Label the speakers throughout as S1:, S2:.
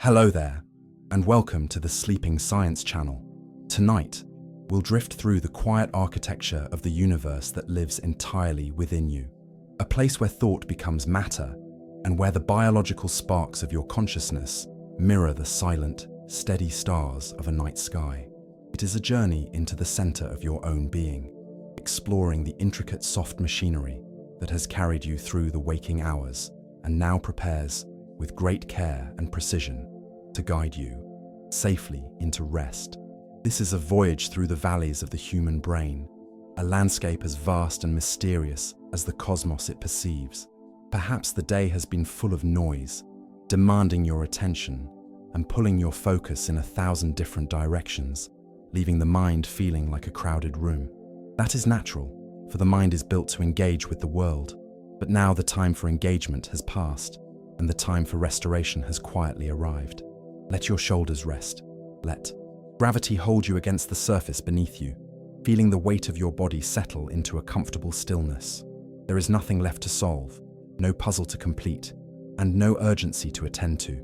S1: Hello there, and welcome to the Sleeping Science channel. Tonight, we'll drift through the quiet architecture of the universe that lives entirely within you. A place where thought becomes matter, and where the biological sparks of your consciousness mirror the silent, steady stars of a night sky. It is a journey into the center of your own being, exploring the intricate soft machinery that has carried you through the waking hours and now prepares, with great care and precision, to guide you safely into rest. This is a voyage through the valleys of the human brain, a landscape as vast and mysterious as the cosmos it perceives. Perhaps the day has been full of noise, demanding your attention and pulling your focus in 1,000 different directions, leaving the mind feeling like a crowded room. That is natural, for the mind is built to engage with the world. But now the time for engagement has passed, and the time for restoration has quietly arrived. Let your shoulders rest. Let gravity hold you against the surface beneath you, feeling the weight of your body settle into a comfortable stillness. There is nothing left to solve, no puzzle to complete, and no urgency to attend to.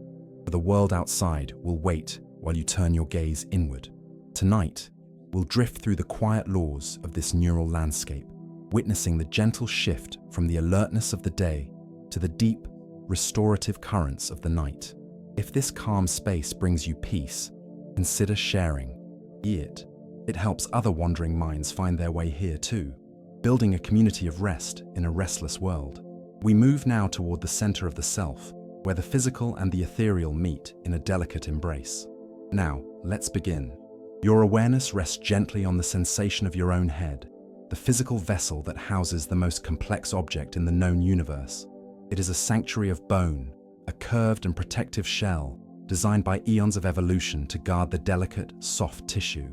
S1: For the world outside will wait while you turn your gaze inward. Tonight, we'll drift through the quiet laws of this neural landscape, witnessing the gentle shift from the alertness of the day to the deep, restorative currents of the night. If this calm space brings you peace, consider sharing it. It helps other wandering minds find their way here too, building a community of rest in a restless world. We move now toward the center of the self, where the physical and the ethereal meet in a delicate embrace. Now, let's begin. Your awareness rests gently on the sensation of your own head, the physical vessel that houses the most complex object in the known universe. It is a sanctuary of bone, a curved and protective shell designed by eons of evolution to guard the delicate, soft tissue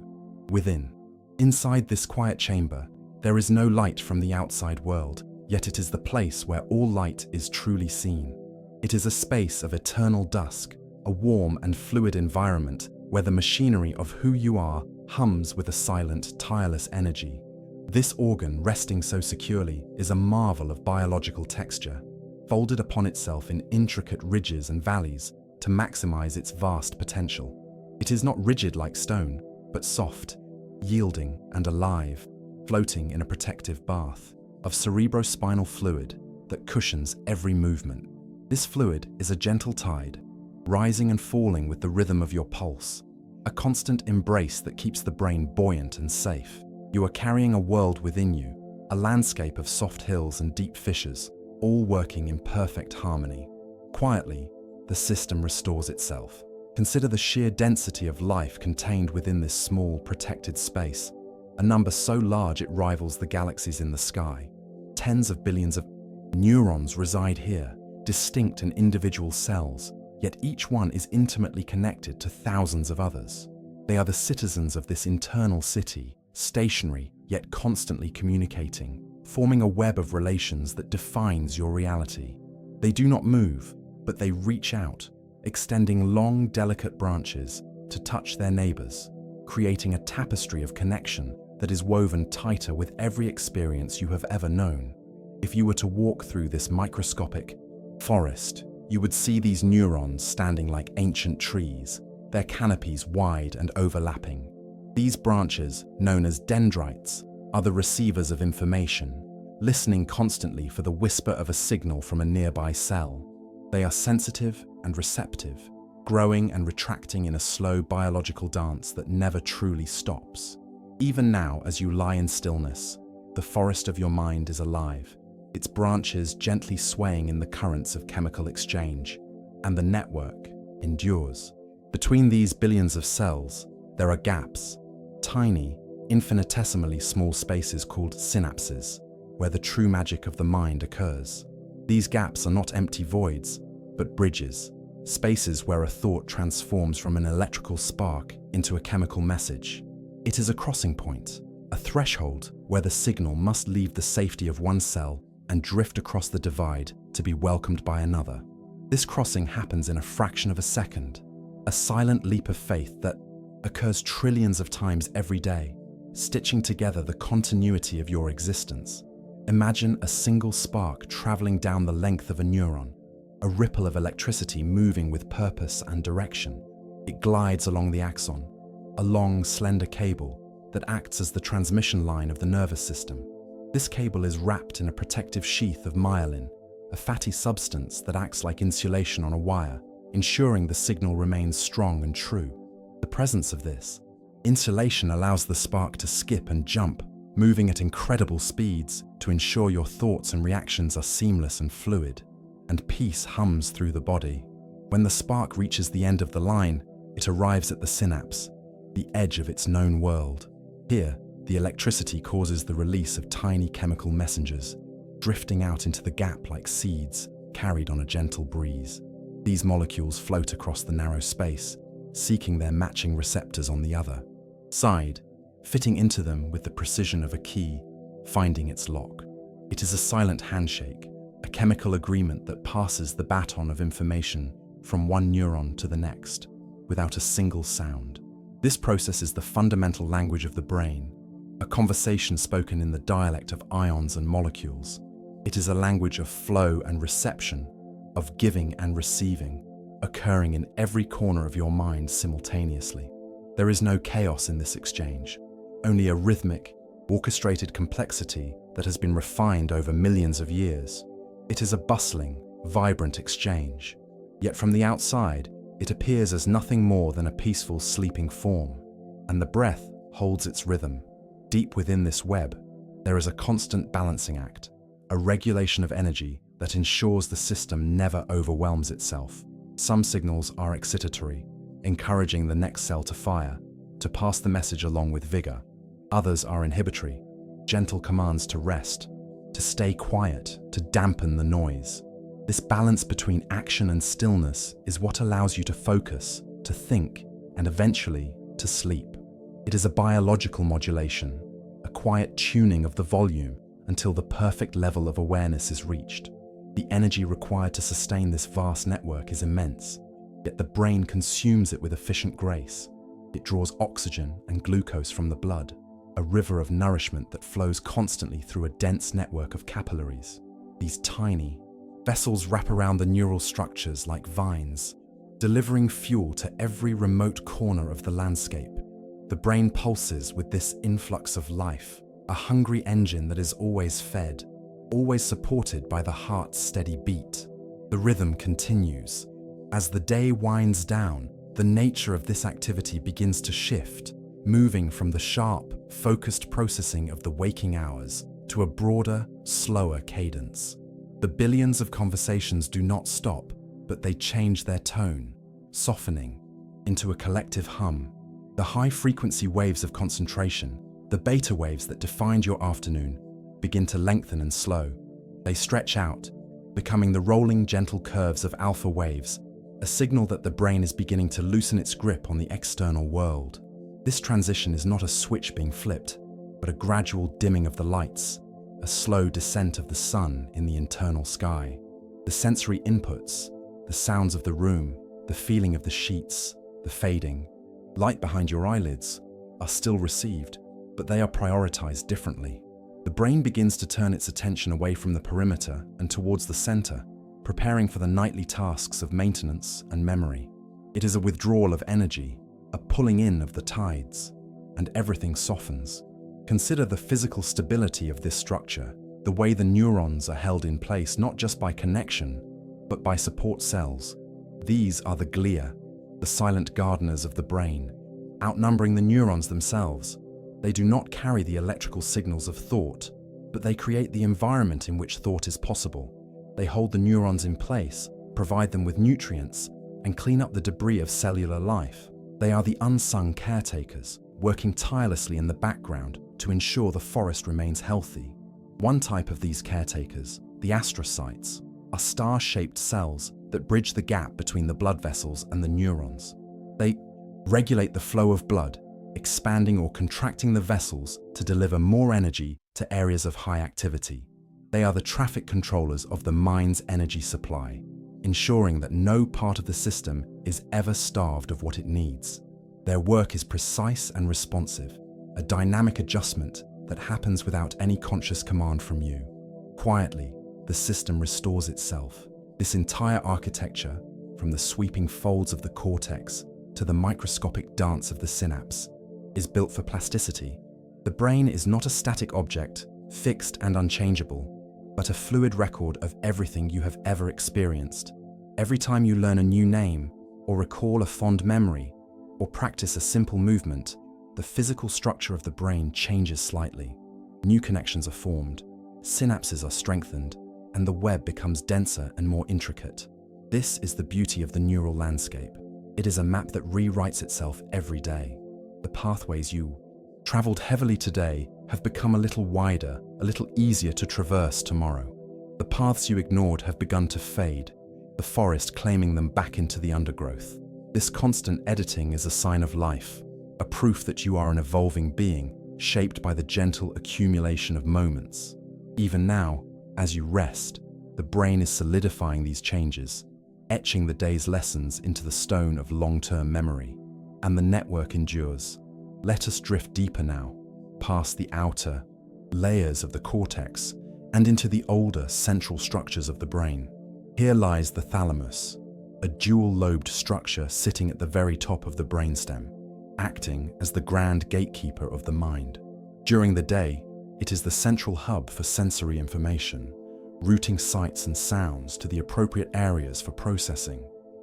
S1: within. Inside this quiet chamber, there is no light from the outside world, yet it is the place where all light is truly seen. It is a space of eternal dusk, a warm and fluid environment where the machinery of who you are hums with a silent, tireless energy. This organ, resting so securely, is a marvel of biological texture, folded upon itself in intricate ridges and valleys to maximize its vast potential. It is not rigid like stone, but soft, yielding and alive, floating in a protective bath of cerebrospinal fluid that cushions every movement. This fluid is a gentle tide, rising and falling with the rhythm of your pulse, a constant embrace that keeps the brain buoyant and safe. You are carrying a world within you, a landscape of soft hills and deep fissures, all working in perfect harmony. Quietly, the system restores itself. Consider the sheer density of life contained within this small, protected space, a number so large it rivals the galaxies in the sky. Tens of billions of neurons reside here, distinct and individual cells, yet each one is intimately connected to thousands of others. They are the citizens of this internal city, stationary yet constantly communicating, forming a web of relations that defines your reality. They do not move, but they reach out, extending long, delicate branches to touch their neighbors, creating a tapestry of connection that is woven tighter with every experience you have ever known. If you were to walk through this microscopic forest, you would see these neurons standing like ancient trees, their canopies wide and overlapping. These branches, known as dendrites, are the receivers of information, listening constantly for the whisper of a signal from a nearby cell. They are sensitive and receptive, growing and retracting in a slow biological dance that never truly stops. Even now, as you lie in stillness, the forest of your mind is alive, its branches gently swaying in the currents of chemical exchange, and the network endures. Between these billions of cells, there are gaps, tiny, infinitesimally small spaces called synapses, where the true magic of the mind occurs. These gaps are not empty voids, but bridges, spaces where a thought transforms from an electrical spark into a chemical message. It is a crossing point, a threshold where the signal must leave the safety of one cell and drift across the divide to be welcomed by another. This crossing happens in a fraction of a second, a silent leap of faith that occurs trillions of times every day, stitching together the continuity of your existence. Imagine a single spark traveling down the length of a neuron, a ripple of electricity moving with purpose and direction. It glides along the axon, a long, slender cable that acts as the transmission line of the nervous system. This cable is wrapped in a protective sheath of myelin, a fatty substance that acts like insulation on a wire, ensuring the signal remains strong and true. The presence of this insulation allows the spark to skip and jump, moving at incredible speeds to ensure your thoughts and reactions are seamless and fluid, and peace hums through the body. When the spark reaches the end of the line, it arrives at the synapse, the edge of its known world. Here, the electricity causes the release of tiny chemical messengers, drifting out into the gap like seeds carried on a gentle breeze. These molecules float across the narrow space, seeking their matching receptors on the other side, fitting into them with the precision of a key, finding its lock. It is a silent handshake, a chemical agreement that passes the baton of information from one neuron to the next, without a single sound. This process is the fundamental language of the brain, a conversation spoken in the dialect of ions and molecules. It is a language of flow and reception, of giving and receiving, occurring in every corner of your mind simultaneously. There is no chaos in this exchange, only a rhythmic, orchestrated complexity that has been refined over millions of years. It is a bustling, vibrant exchange, yet from the outside, it appears as nothing more than a peaceful sleeping form, and the breath holds its rhythm. Deep within this web, there is a constant balancing act, a regulation of energy that ensures the system never overwhelms itself. Some signals are excitatory, encouraging the next cell to fire, to pass the message along with vigor. Others are inhibitory, gentle commands to rest, to stay quiet, to dampen the noise. This balance between action and stillness is what allows you to focus, to think, and eventually to sleep. It is a biological modulation, a quiet tuning of the volume until the perfect level of awareness is reached. The energy required to sustain this vast network is immense, yet the brain consumes it with efficient grace. It draws oxygen and glucose from the blood, a river of nourishment that flows constantly through a dense network of capillaries. These tiny vessels wrap around the neural structures like vines, delivering fuel to every remote corner of the landscape. The brain pulses with this influx of life, a hungry engine that is always fed, always supported by the heart's steady beat. The rhythm continues. As the day winds down, the nature of this activity begins to shift, moving from the sharp, focused processing of the waking hours to a broader, slower cadence. The billions of conversations do not stop, but they change their tone, softening into a collective hum. The high-frequency waves of concentration, the beta waves that defined your afternoon, begin to lengthen and slow. They stretch out, becoming the rolling, gentle curves of alpha waves, a signal that the brain is beginning to loosen its grip on the external world. This transition is not a switch being flipped, but a gradual dimming of the lights, a slow descent of the sun in the internal sky. The sensory inputs, the sounds of the room, the feeling of the sheets, the fading light behind your eyelids are still received, but they are prioritized differently. The brain begins to turn its attention away from the perimeter and towards the center, preparing for the nightly tasks of maintenance and memory. It is a withdrawal of energy, a pulling in of the tides, and everything softens. Consider the physical stability of this structure, the way the neurons are held in place not just by connection, but by support cells. These are the glia, the silent gardeners of the brain, outnumbering the neurons themselves. They do not carry the electrical signals of thought, but they create the environment in which thought is possible. They hold the neurons in place, provide them with nutrients, and clean up the debris of cellular life. They are the unsung caretakers, working tirelessly in the background to ensure the forest remains healthy. One type of these caretakers, the astrocytes, are star-shaped cells that bridge the gap between the blood vessels and the neurons. They regulate the flow of blood, expanding or contracting the vessels to deliver more energy to areas of high activity. They are the traffic controllers of the mind's energy supply, ensuring that no part of the system is ever starved of what it needs. Their work is precise and responsive, a dynamic adjustment that happens without any conscious command from you. Quietly, the system restores itself. This entire architecture, from the sweeping folds of the cortex to the microscopic dance of the synapse, is built for plasticity. The brain is not a static object, fixed and unchangeable, but a fluid record of everything you have ever experienced. Every time you learn a new name, or recall a fond memory, or practice a simple movement, the physical structure of the brain changes slightly. New connections are formed, synapses are strengthened, and the web becomes denser and more intricate. This is the beauty of the neural landscape. It is a map that rewrites itself every day. The pathways you traveled heavily today have become a little wider, a little easier to traverse tomorrow. The paths you ignored have begun to fade, the forest claiming them back into the undergrowth. This constant editing is a sign of life, a proof that you are an evolving being, shaped by the gentle accumulation of moments. Even now, as you rest, the brain is solidifying these changes, etching the day's lessons into the stone of long-term memory. And the network endures. Let us drift deeper now, past the outer layers of the cortex and into the older central structures of the brain. Here lies the thalamus, a dual-lobed structure sitting at the very top of the brainstem, acting as the grand gatekeeper of the mind. During the day, it is the central hub for sensory information, routing sights and sounds to the appropriate areas for processing.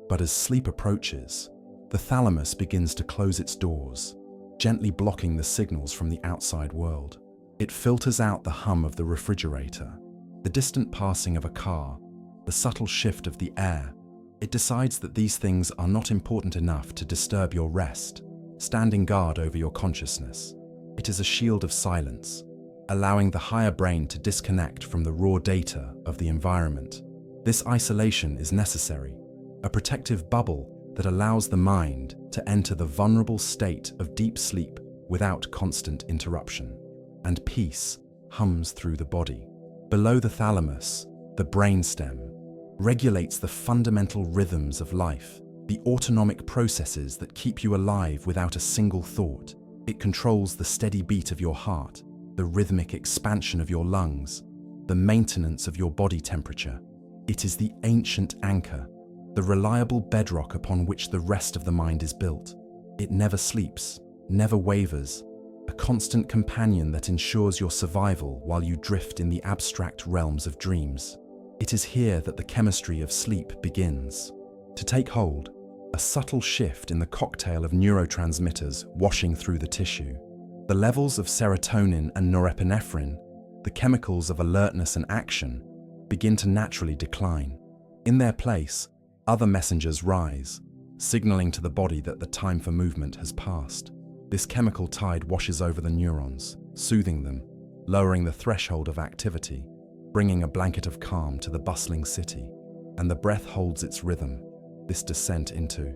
S1: But as sleep approaches, the thalamus begins to close its doors, gently blocking the signals from the outside world. It filters out the hum of the refrigerator, the distant passing of a car, the subtle shift of the air. It decides that these things are not important enough to disturb your rest, standing guard over your consciousness. It is a shield of silence, allowing the higher brain to disconnect from the raw data of the environment. This isolation is necessary, a protective bubble that allows the mind to enter the vulnerable state of deep sleep without constant interruption. And peace hums through the body. Below the thalamus, the brainstem regulates the fundamental rhythms of life, the autonomic processes that keep you alive without a single thought. It controls the steady beat of your heart, the rhythmic expansion of your lungs, the maintenance of your body temperature. It is the ancient anchor, the reliable bedrock upon which the rest of the mind is built. It never sleeps, never wavers, a constant companion that ensures your survival while you drift in the abstract realms of dreams. It is here that the chemistry of sleep begins to take hold, a subtle shift in the cocktail of neurotransmitters washing through the tissue. The levels of serotonin and norepinephrine, the chemicals of alertness and action, begin to naturally decline. In their place, other messengers rise, signaling to the body that the time for movement has passed. This chemical tide washes over the neurons, soothing them, lowering the threshold of activity, bringing a blanket of calm to the bustling city. And the breath holds its rhythm, this descent into.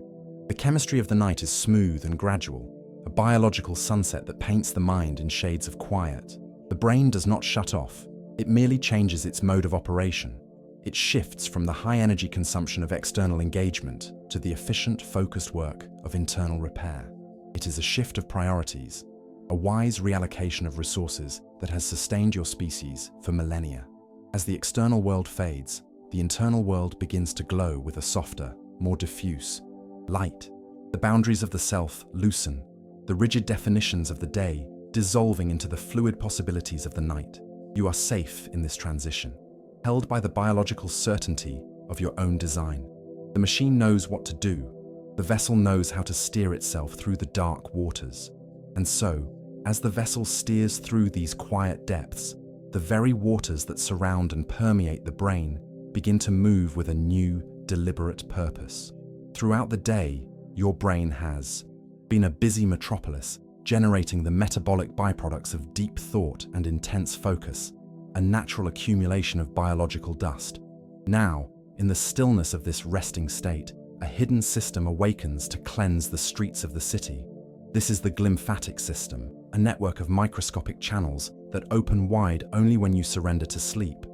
S1: The chemistry of the night is smooth and gradual, a biological sunset that paints the mind in shades of quiet. The brain does not shut off, it merely changes its mode of operation. It shifts from the high-energy consumption of external engagement to the efficient, focused work of internal repair. It is a shift of priorities, a wise reallocation of resources that has sustained your species for millennia. As the external world fades, the internal world begins to glow with a softer, more diffuse light. The boundaries of the self loosen, the rigid definitions of the day dissolving into the fluid possibilities of the night. You are safe in this transition, held by the biological certainty of your own design. The machine knows what to do. The vessel knows how to steer itself through the dark waters. And so, as the vessel steers through these quiet depths, the very waters that surround and permeate the brain begin to move with a new, deliberate purpose. Throughout the day, your brain has been a busy metropolis, generating the metabolic byproducts of deep thought and intense focus, a natural accumulation of biological dust. Now, in the stillness of this resting state, a hidden system awakens to cleanse the streets of the city. This is the glymphatic system, a network of microscopic channels that open wide only when you surrender to sleep,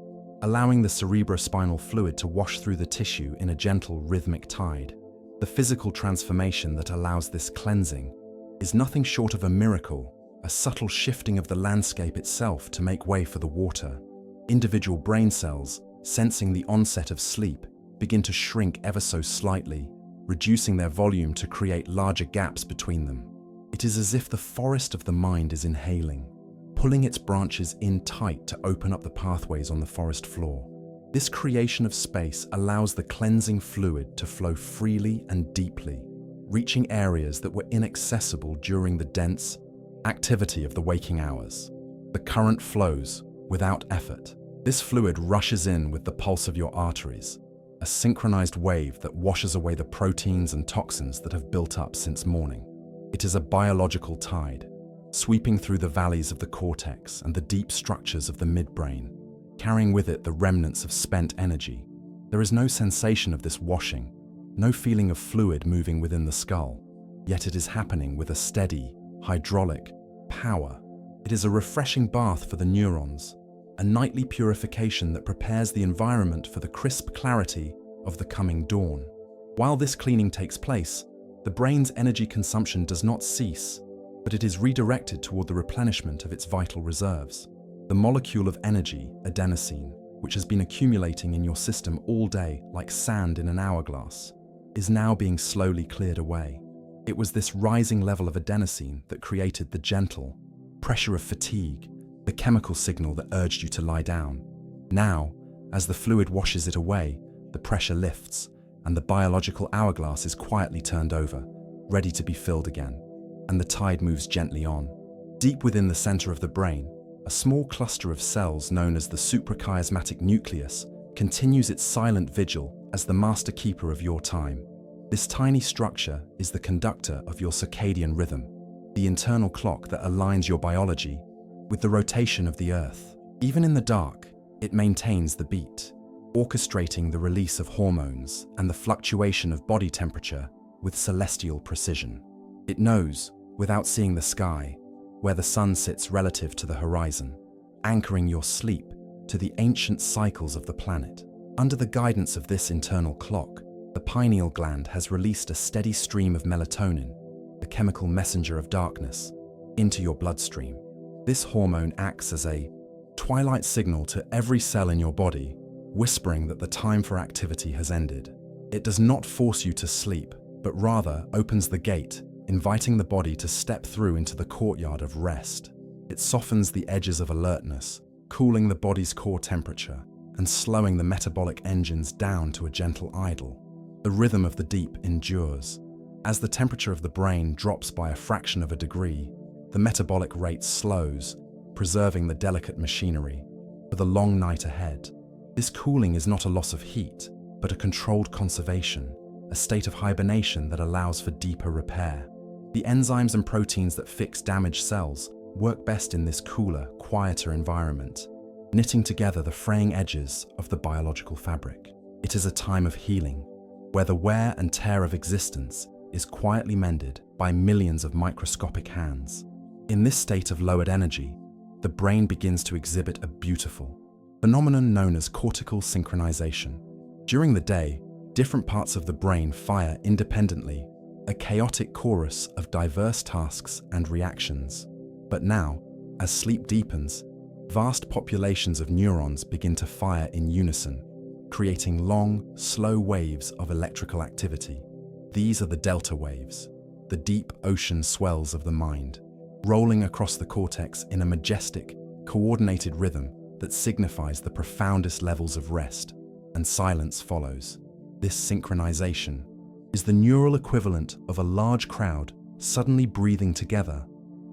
S1: allowing the cerebrospinal fluid to wash through the tissue in a gentle, rhythmic tide. The physical transformation that allows this cleansing is nothing short of a miracle, a subtle shifting of the landscape itself to make way for the water. Individual brain cells, sensing the onset of sleep, begin to shrink ever so slightly, reducing their volume to create larger gaps between them. It is as if the forest of the mind is inhaling, pulling its branches in tight to open up the pathways on the forest floor. This creation of space allows the cleansing fluid to flow freely and deeply, reaching areas that were inaccessible during the dense activity of the waking hours. The current flows without effort. This fluid rushes in with the pulse of your arteries, a synchronized wave that washes away the proteins and toxins that have built up since morning. It is a biological tide, sweeping through the valleys of the cortex and the deep structures of the midbrain, carrying with it the remnants of spent energy. There is no sensation of this washing, no feeling of fluid moving within the skull, yet it is happening with a steady, hydraulic power. It is a refreshing bath for the neurons, a nightly purification that prepares the environment for the crisp clarity of the coming dawn. While this cleaning takes place, the brain's energy consumption does not cease, but it is redirected toward the replenishment of its vital reserves. The molecule of energy, adenosine, which has been accumulating in your system all day like sand in an hourglass, is now being slowly cleared away. It was this rising level of adenosine that created the gentle pressure of fatigue, the chemical signal that urged you to lie down. Now, as the fluid washes it away, the pressure lifts, and the biological hourglass is quietly turned over, ready to be filled again, and the tide moves gently on. Deep within the center of the brain, a small cluster of cells known as the suprachiasmatic nucleus continues its silent vigil as the master keeper of your time. This tiny structure is the conductor of your circadian rhythm, the internal clock that aligns your biology with the rotation of the Earth. Even in the dark, it maintains the beat, orchestrating the release of hormones and the fluctuation of body temperature with celestial precision. It knows, without seeing the sky, where the sun sits relative to the horizon, anchoring your sleep to the ancient cycles of the planet. Under the guidance of this internal clock, the pineal gland has released a steady stream of melatonin, the chemical messenger of darkness, into your bloodstream. This hormone acts as a twilight signal to every cell in your body, whispering that the time for activity has ended. It does not force you to sleep, but rather opens the gate, inviting the body to step through into the courtyard of rest. It softens the edges of alertness, cooling the body's core temperature and slowing the metabolic engines down to a gentle idle. The rhythm of the deep endures. As the temperature of the brain drops by a fraction of a degree, the metabolic rate slows, preserving the delicate machinery for the long night ahead. This cooling is not a loss of heat, but a controlled conservation, a state of hibernation that allows for deeper repair. The enzymes and proteins that fix damaged cells work best in this cooler, quieter environment, knitting together the fraying edges of the biological fabric. It is a time of healing, where the wear and tear of existence is quietly mended by millions of microscopic hands. In this state of lowered energy, the brain begins to exhibit a beautiful phenomenon known as cortical synchronization. During the day, different parts of the brain fire independently, a chaotic chorus of diverse tasks and reactions. But now, as sleep deepens, vast populations of neurons begin to fire in unison, creating long, slow waves of electrical activity. These are the delta waves, the deep ocean swells of the mind, rolling across the cortex in a majestic, coordinated rhythm that signifies the profoundest levels of rest, and silence follows. This synchronization is the neural equivalent of a large crowd suddenly breathing together,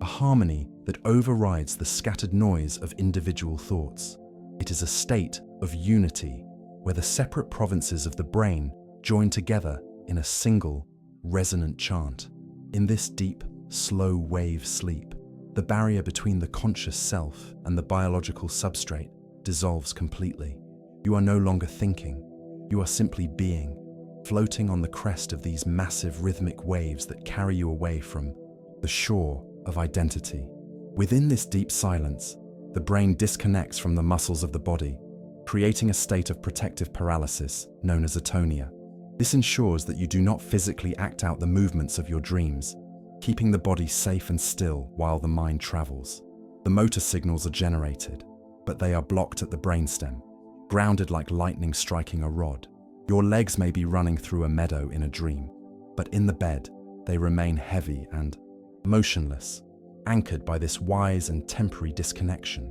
S1: a harmony that overrides the scattered noise of individual thoughts. It is a state of unity where the separate provinces of the brain join together in a single, resonant chant. In this deep, slow wave sleep, the barrier between the conscious self and the biological substrate dissolves completely. You are no longer thinking, you are simply being, floating on the crest of these massive rhythmic waves that carry you away from the shore of identity. Within this deep silence, the brain disconnects from the muscles of the body, creating a state of protective paralysis known as atonia. This ensures that you do not physically act out the movements of your dreams, keeping the body safe and still while the mind travels. The motor signals are generated, but they are blocked at the brainstem, grounded like lightning striking a rod. Your legs may be running through a meadow in a dream, but in the bed, they remain heavy and motionless, anchored by this wise and temporary disconnection.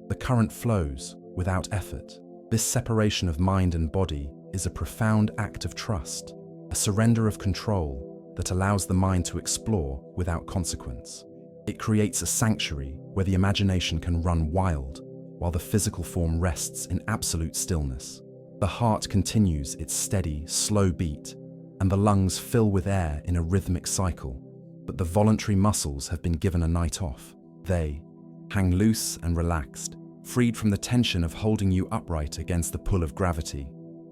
S1: The current flows without effort. This separation of mind and body is a profound act of trust, a surrender of control that allows the mind to explore without consequence. It creates a sanctuary where the imagination can run wild, while the physical form rests in absolute stillness. The heart continues its steady, slow beat, and the lungs fill with air in a rhythmic cycle. But the voluntary muscles have been given a night off. They hang loose and relaxed, freed from the tension of holding you upright against the pull of gravity.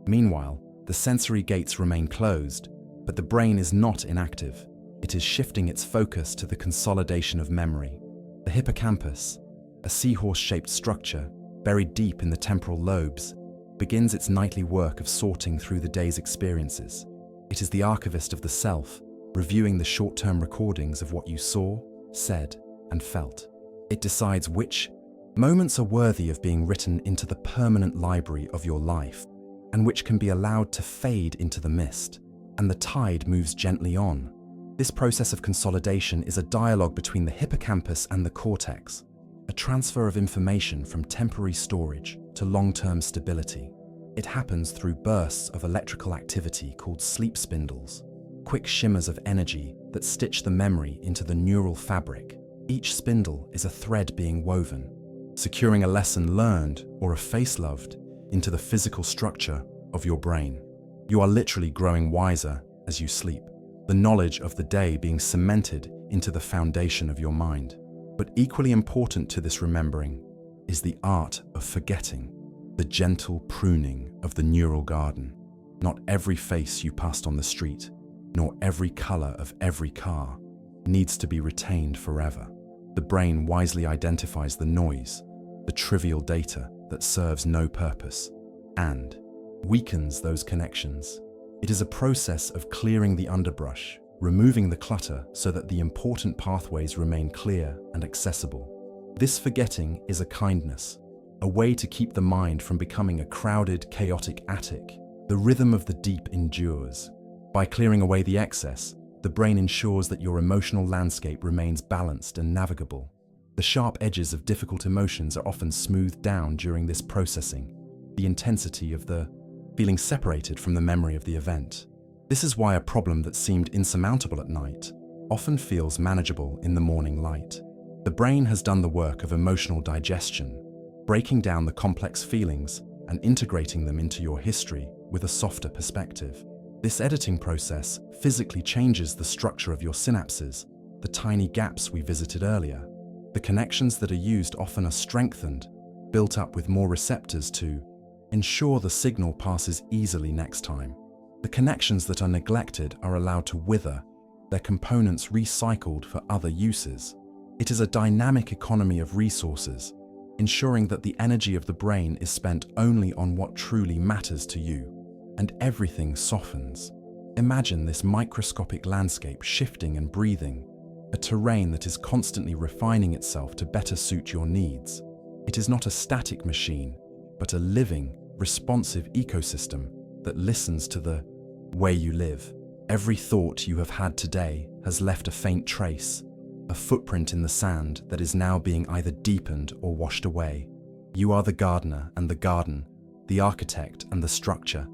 S1: Meanwhile, the sensory gates remain closed, but the brain is not inactive. It is shifting its focus to the consolidation of memory. The hippocampus, a seahorse-shaped structure buried deep in the temporal lobes, begins its nightly work of sorting through the day's experiences. It is the archivist of the self, reviewing the short-term recordings of what you saw, said, and felt. It decides which moments are worthy of being written into the permanent library of your life, and which can be allowed to fade into the mist, and the tide moves gently on. This process of consolidation is a dialogue between the hippocampus and the cortex, a transfer of information from temporary storage to long-term stability. It happens through bursts of electrical activity called sleep spindles, quick shimmers of energy that stitch the memory into the neural fabric. Each spindle is a thread being woven, securing a lesson learned or a face loved into the physical structure of your brain. You are literally growing wiser as you sleep, the knowledge of the day being cemented into the foundation of your mind. But equally important to this remembering is the art of forgetting, the gentle pruning of the neural garden. Not every face you passed on the street, nor every color of every car, needs to be retained forever. The brain wisely identifies the noise, the trivial data that serves no purpose, and weakens those connections. It is a process of clearing the underbrush, removing the clutter so that the important pathways remain clear and accessible. This forgetting is a kindness, a way to keep the mind from becoming a crowded, chaotic attic. The rhythm of the deep endures. By clearing away the excess, the brain ensures that your emotional landscape remains balanced and navigable. The sharp edges of difficult emotions are often smoothed down during this processing, the intensity of the feeling separated from the memory of the event. This is why a problem that seemed insurmountable at night often feels manageable in the morning light. The brain has done the work of emotional digestion, breaking down the complex feelings and integrating them into your history with a softer perspective. This editing process physically changes the structure of your synapses, the tiny gaps we visited earlier. The connections that are used often are strengthened, built up with more receptors to ensure the signal passes easily next time. The connections that are neglected are allowed to wither, their components recycled for other uses. It is a dynamic economy of resources, ensuring that the energy of the brain is spent only on what truly matters to you, and everything softens. Imagine this microscopic landscape shifting and breathing, a terrain that is constantly refining itself to better suit your needs. It is not a static machine, but a living, responsive ecosystem that listens to the way you live. Every thought you have had today has left a faint trace, a footprint in the sand that is now being either deepened or washed away. You are the gardener and the garden, the architect and the structure,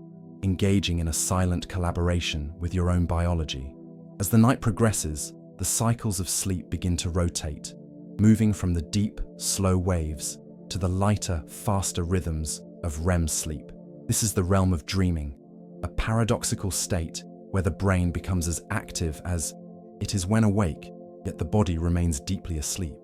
S1: engaging in a silent collaboration with your own biology. As the night progresses, the cycles of sleep begin to rotate, moving from the deep, slow waves to the lighter, faster rhythms of REM sleep. This is the realm of dreaming, a paradoxical state where the brain becomes as active as it is when awake, yet the body remains deeply asleep.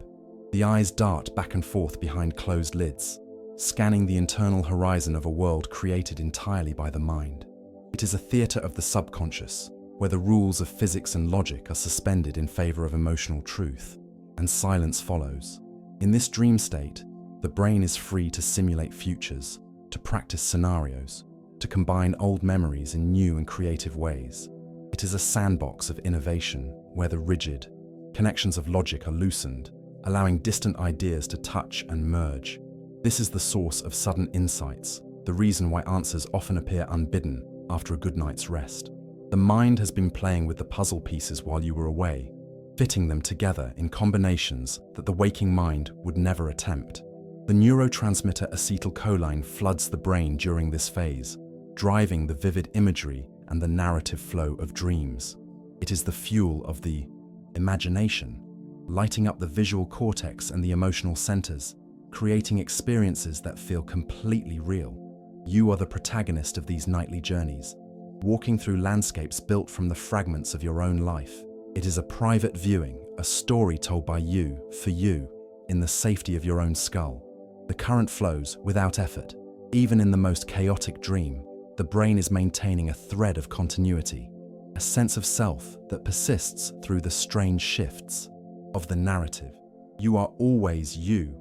S1: The eyes dart back and forth behind closed lids, scanning the internal horizon of a world created entirely by the mind. It is a theater of the subconscious, where the rules of physics and logic are suspended in favor of emotional truth, and silence follows. In this dream state, the brain is free to simulate futures, to practice scenarios, to combine old memories in new and creative ways. It is a sandbox of innovation where the rigid connections of logic are loosened, allowing distant ideas to touch and merge. This is the source of sudden insights, the reason why answers often appear unbidden, after a good night's rest. The mind has been playing with the puzzle pieces while you were away, fitting them together in combinations that the waking mind would never attempt. The neurotransmitter acetylcholine floods the brain during this phase, driving the vivid imagery and the narrative flow of dreams. It is the fuel of the imagination, lighting up the visual cortex and the emotional centers, creating experiences that feel completely real. You are the protagonist of these nightly journeys, walking through landscapes built from the fragments of your own life. It is a private viewing, a story told by you, for you, in the safety of your own skull. The current flows without effort. Even in the most chaotic dream, the brain is maintaining a thread of continuity, a sense of self that persists through the strange shifts of the narrative. You are always you,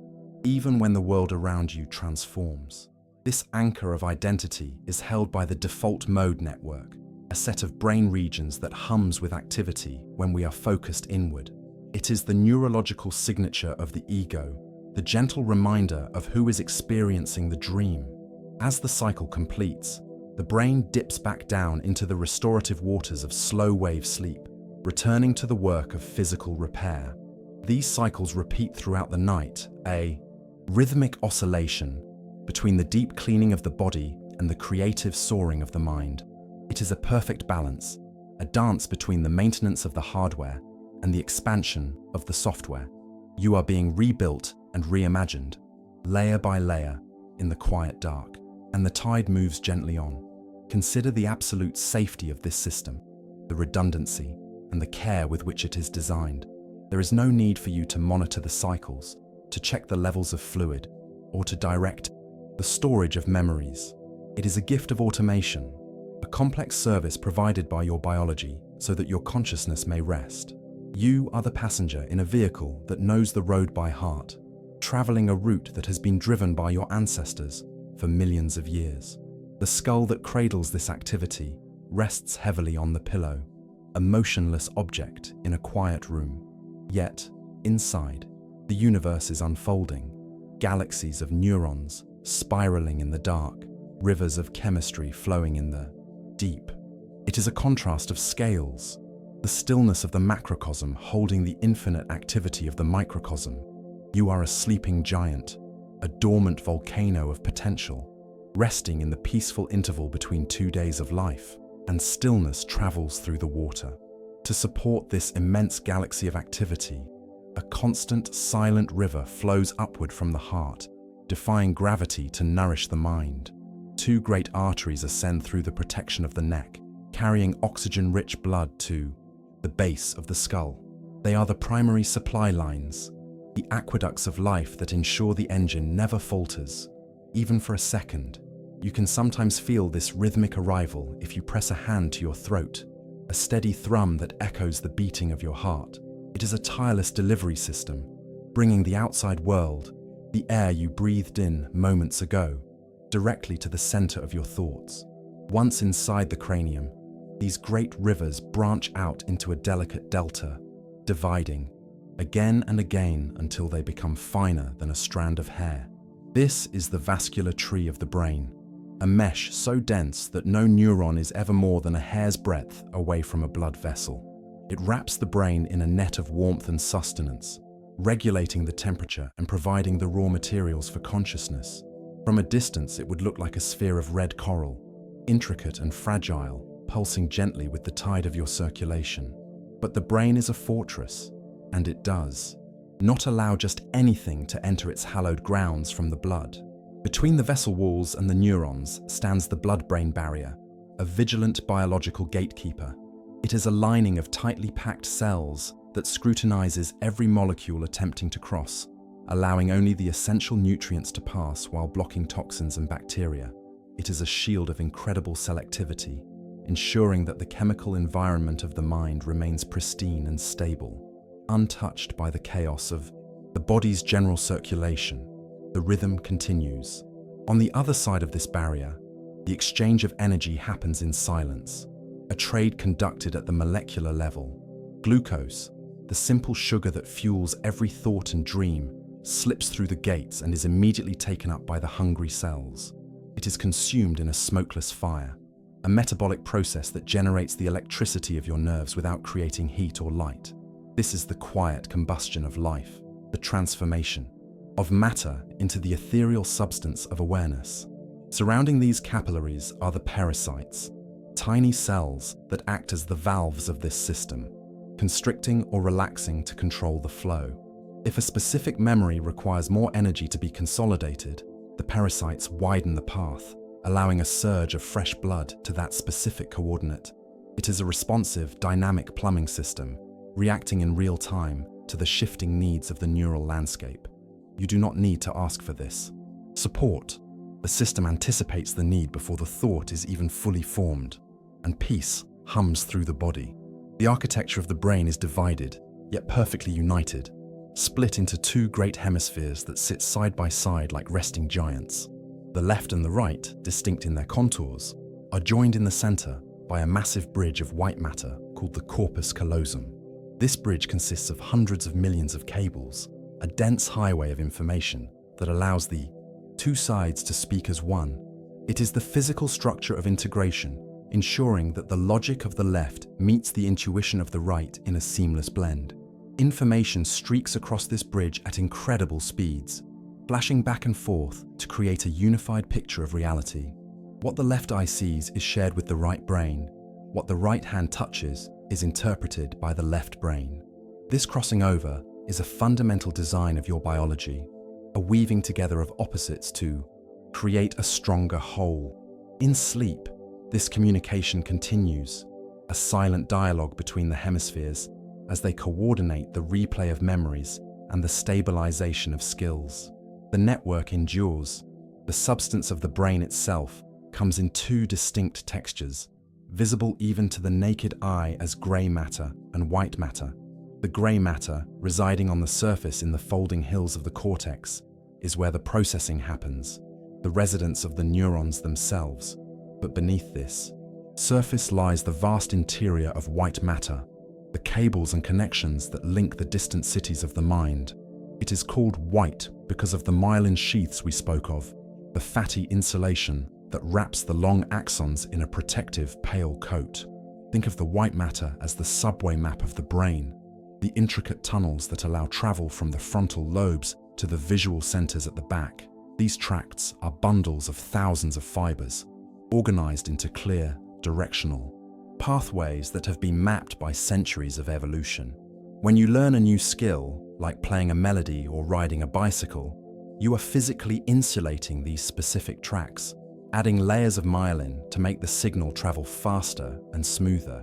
S1: even when the world around you transforms. This anchor of identity is held by the default mode network, a set of brain regions that hums with activity when we are focused inward. It is the neurological signature of the ego, the gentle reminder of who is experiencing the dream. As the cycle completes, the brain dips back down into the restorative waters of slow-wave sleep, returning to the work of physical repair. These cycles repeat throughout the night, a rhythmic oscillation between the deep cleaning of the body and the creative soaring of the mind. It is a perfect balance, a dance between the maintenance of the hardware and the expansion of the software. You are being rebuilt and reimagined, layer by layer, in the quiet dark, and the tide moves gently on. Consider the absolute safety of this system, the redundancy, and the care with which it is designed. There is no need for you to monitor the cycles, to check the levels of fluid, or to direct the storage of memories. It is a gift of automation, a complex service provided by your biology so that your consciousness may rest. You are the passenger in a vehicle that knows the road by heart, traveling a route that has been driven by your ancestors for millions of years. The skull that cradles this activity rests heavily on the pillow, a motionless object in a quiet room. Yet, inside, the universe is unfolding, galaxies of neurons spiraling in the dark, rivers of chemistry flowing in the deep. It is a contrast of scales, the stillness of the macrocosm holding the infinite activity of the microcosm. You are a sleeping giant, a dormant volcano of potential, resting in the peaceful interval between 2 days of life, and stillness travels through the water. To support this immense galaxy of activity, a constant, silent river flows upward from the heart, defying gravity to nourish the mind. 2 great arteries ascend through the protection of the neck, carrying oxygen-rich blood to the base of the skull. They are the primary supply lines, the aqueducts of life that ensure the engine never falters, even for a second. You can sometimes feel this rhythmic arrival if you press a hand to your throat, a steady thrum that echoes the beating of your heart. It is a tireless delivery system, bringing the outside world, the air you breathed in moments ago, directly to the center of your thoughts. Once inside the cranium, these great rivers branch out into a delicate delta, dividing again and again until they become finer than a strand of hair. This is the vascular tree of the brain, a mesh so dense that no neuron is ever more than a hair's breadth away from a blood vessel. It wraps the brain in a net of warmth and sustenance, regulating the temperature and providing the raw materials for consciousness. From a distance, it would look like a sphere of red coral, intricate and fragile, pulsing gently with the tide of your circulation. But the brain is a fortress, and it does not allow just anything to enter its hallowed grounds from the blood. Between the vessel walls and the neurons stands the blood-brain barrier, a vigilant biological gatekeeper. It is a lining of tightly packed cells that scrutinizes every molecule attempting to cross, allowing only the essential nutrients to pass while blocking toxins and bacteria. It is a shield of incredible selectivity, ensuring that the chemical environment of the mind remains pristine and stable, untouched by the chaos of the body's general circulation. The rhythm continues. On the other side of this barrier, the exchange of energy happens in silence, a trade conducted at the molecular level. Glucose, the simple sugar that fuels every thought and dream, slips through the gates and is immediately taken up by the hungry cells. It is consumed in a smokeless fire, a metabolic process that generates the electricity of your nerves without creating heat or light. This is the quiet combustion of life, the transformation of matter into the ethereal substance of awareness. Surrounding these capillaries are the pericytes, tiny cells that act as the valves of this system, constricting or relaxing to control the flow. If a specific memory requires more energy to be consolidated, the pericytes widen the path, allowing a surge of fresh blood to that specific coordinate. It is a responsive, dynamic plumbing system, reacting in real time to the shifting needs of the neural landscape. You do not need to ask for this. Support. The system anticipates the need before the thought is even fully formed, and peace hums through the body. The architecture of the brain is divided, yet perfectly united, split into two great hemispheres that sit side by side like resting giants. The left and the right, distinct in their contours, are joined in the center by a massive bridge of white matter called the corpus callosum. This bridge consists of hundreds of millions of cables, a dense highway of information that allows the two sides to speak as one. It is the physical structure of integration, ensuring that the logic of the left meets the intuition of the right in a seamless blend. Information streaks across this bridge at incredible speeds, flashing back and forth to create a unified picture of reality. What the left eye sees is shared with the right brain. What the right hand touches is interpreted by the left brain. This crossing over is a fundamental design of your biology, a weaving together of opposites to create a stronger whole. In sleep, this communication continues, a silent dialogue between the hemispheres as they coordinate the replay of memories and the stabilization of skills. The network endures. The substance of the brain itself comes in two distinct textures, visible even to the naked eye as gray matter and white matter. The gray matter, residing on the surface in the folding hills of the cortex, is where the processing happens, the residence of the neurons themselves. But beneath this surface lies the vast interior of white matter, the cables and connections that link the distant cities of the mind. It is called white because of the myelin sheaths we spoke of, the fatty insulation that wraps the long axons in a protective, pale coat. Think of the white matter as the subway map of the brain, the intricate tunnels that allow travel from the frontal lobes to the visual centers at the back. These tracts are bundles of thousands of fibers, organized into clear, directional pathways that have been mapped by centuries of evolution. When you learn a new skill, like playing a melody or riding a bicycle, you are physically insulating these specific tracks, adding layers of myelin to make the signal travel faster and smoother.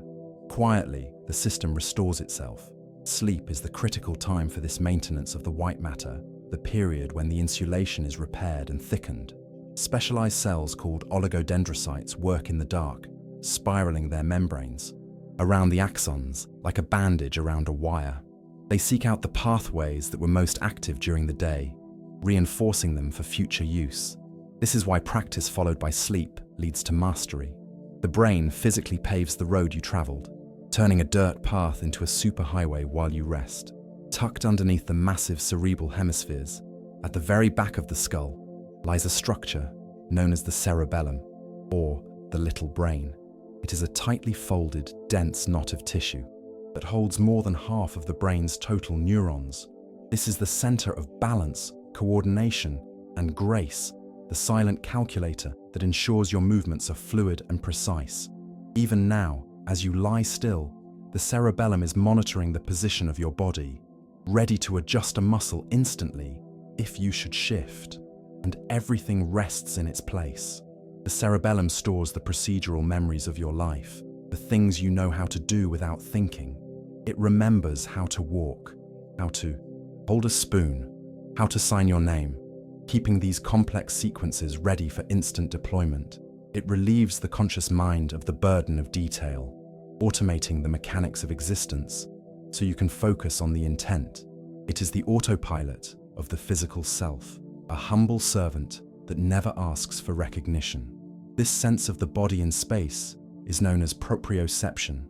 S1: Quietly, the system restores itself. Sleep is the critical time for this maintenance of the white matter, the period when the insulation is repaired and thickened. Specialized cells called oligodendrocytes work in the dark, spiraling their membranes around the axons like a bandage around a wire. They seek out the pathways that were most active during the day, reinforcing them for future use. This is why practice followed by sleep leads to mastery. The brain physically paves the road you traveled, turning a dirt path into a superhighway while you rest. Tucked underneath the massive cerebral hemispheres, at the very back of the skull, lies a structure known as the cerebellum, or the little brain. It is a tightly folded, dense knot of tissue that holds more than half of the brain's total neurons. This is the center of balance, coordination, and grace, the silent calculator that ensures your movements are fluid and precise. Even now, as you lie still, the cerebellum is monitoring the position of your body, ready to adjust a muscle instantly if you should shift, and everything rests in its place. The cerebellum stores the procedural memories of your life, the things you know how to do without thinking. It remembers how to walk, how to hold a spoon, how to sign your name, keeping these complex sequences ready for instant deployment. It relieves the conscious mind of the burden of detail, automating the mechanics of existence so you can focus on the intent. It is the autopilot of the physical self, a humble servant that never asks for recognition. This sense of the body in space is known as proprioception,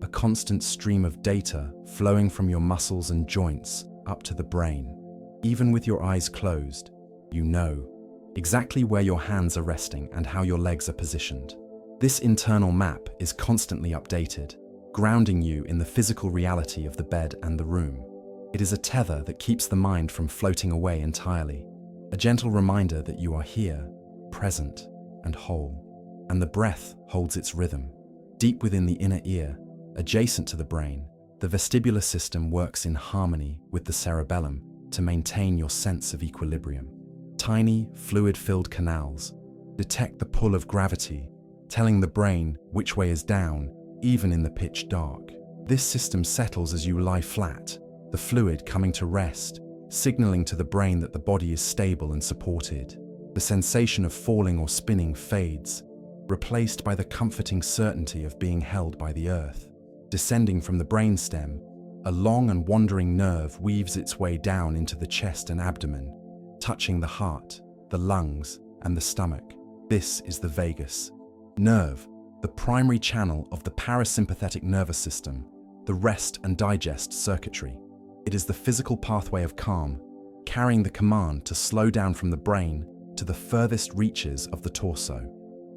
S1: a constant stream of data flowing from your muscles and joints up to the brain. Even with your eyes closed, you know exactly where your hands are resting and how your legs are positioned. This internal map is constantly updated, grounding you in the physical reality of the bed and the room. It is a tether that keeps the mind from floating away entirely, a gentle reminder that you are here, present, and whole. And the breath holds its rhythm. Deep within the inner ear, adjacent to the brain, the vestibular system works in harmony with the cerebellum to maintain your sense of equilibrium. Tiny, fluid-filled canals detect the pull of gravity, telling the brain which way is down, even in the pitch dark. This system settles as you lie flat, the fluid coming to rest, signaling to the brain that the body is stable and supported. The sensation of falling or spinning fades, replaced by the comforting certainty of being held by the earth. Descending from the brainstem, a long and wandering nerve weaves its way down into the chest and abdomen, touching the heart, the lungs, and the stomach. This is the vagus nerve, the primary channel of the parasympathetic nervous system, the rest and digest circuitry. It is the physical pathway of calm, carrying the command to slow down from the brain to the furthest reaches of the torso.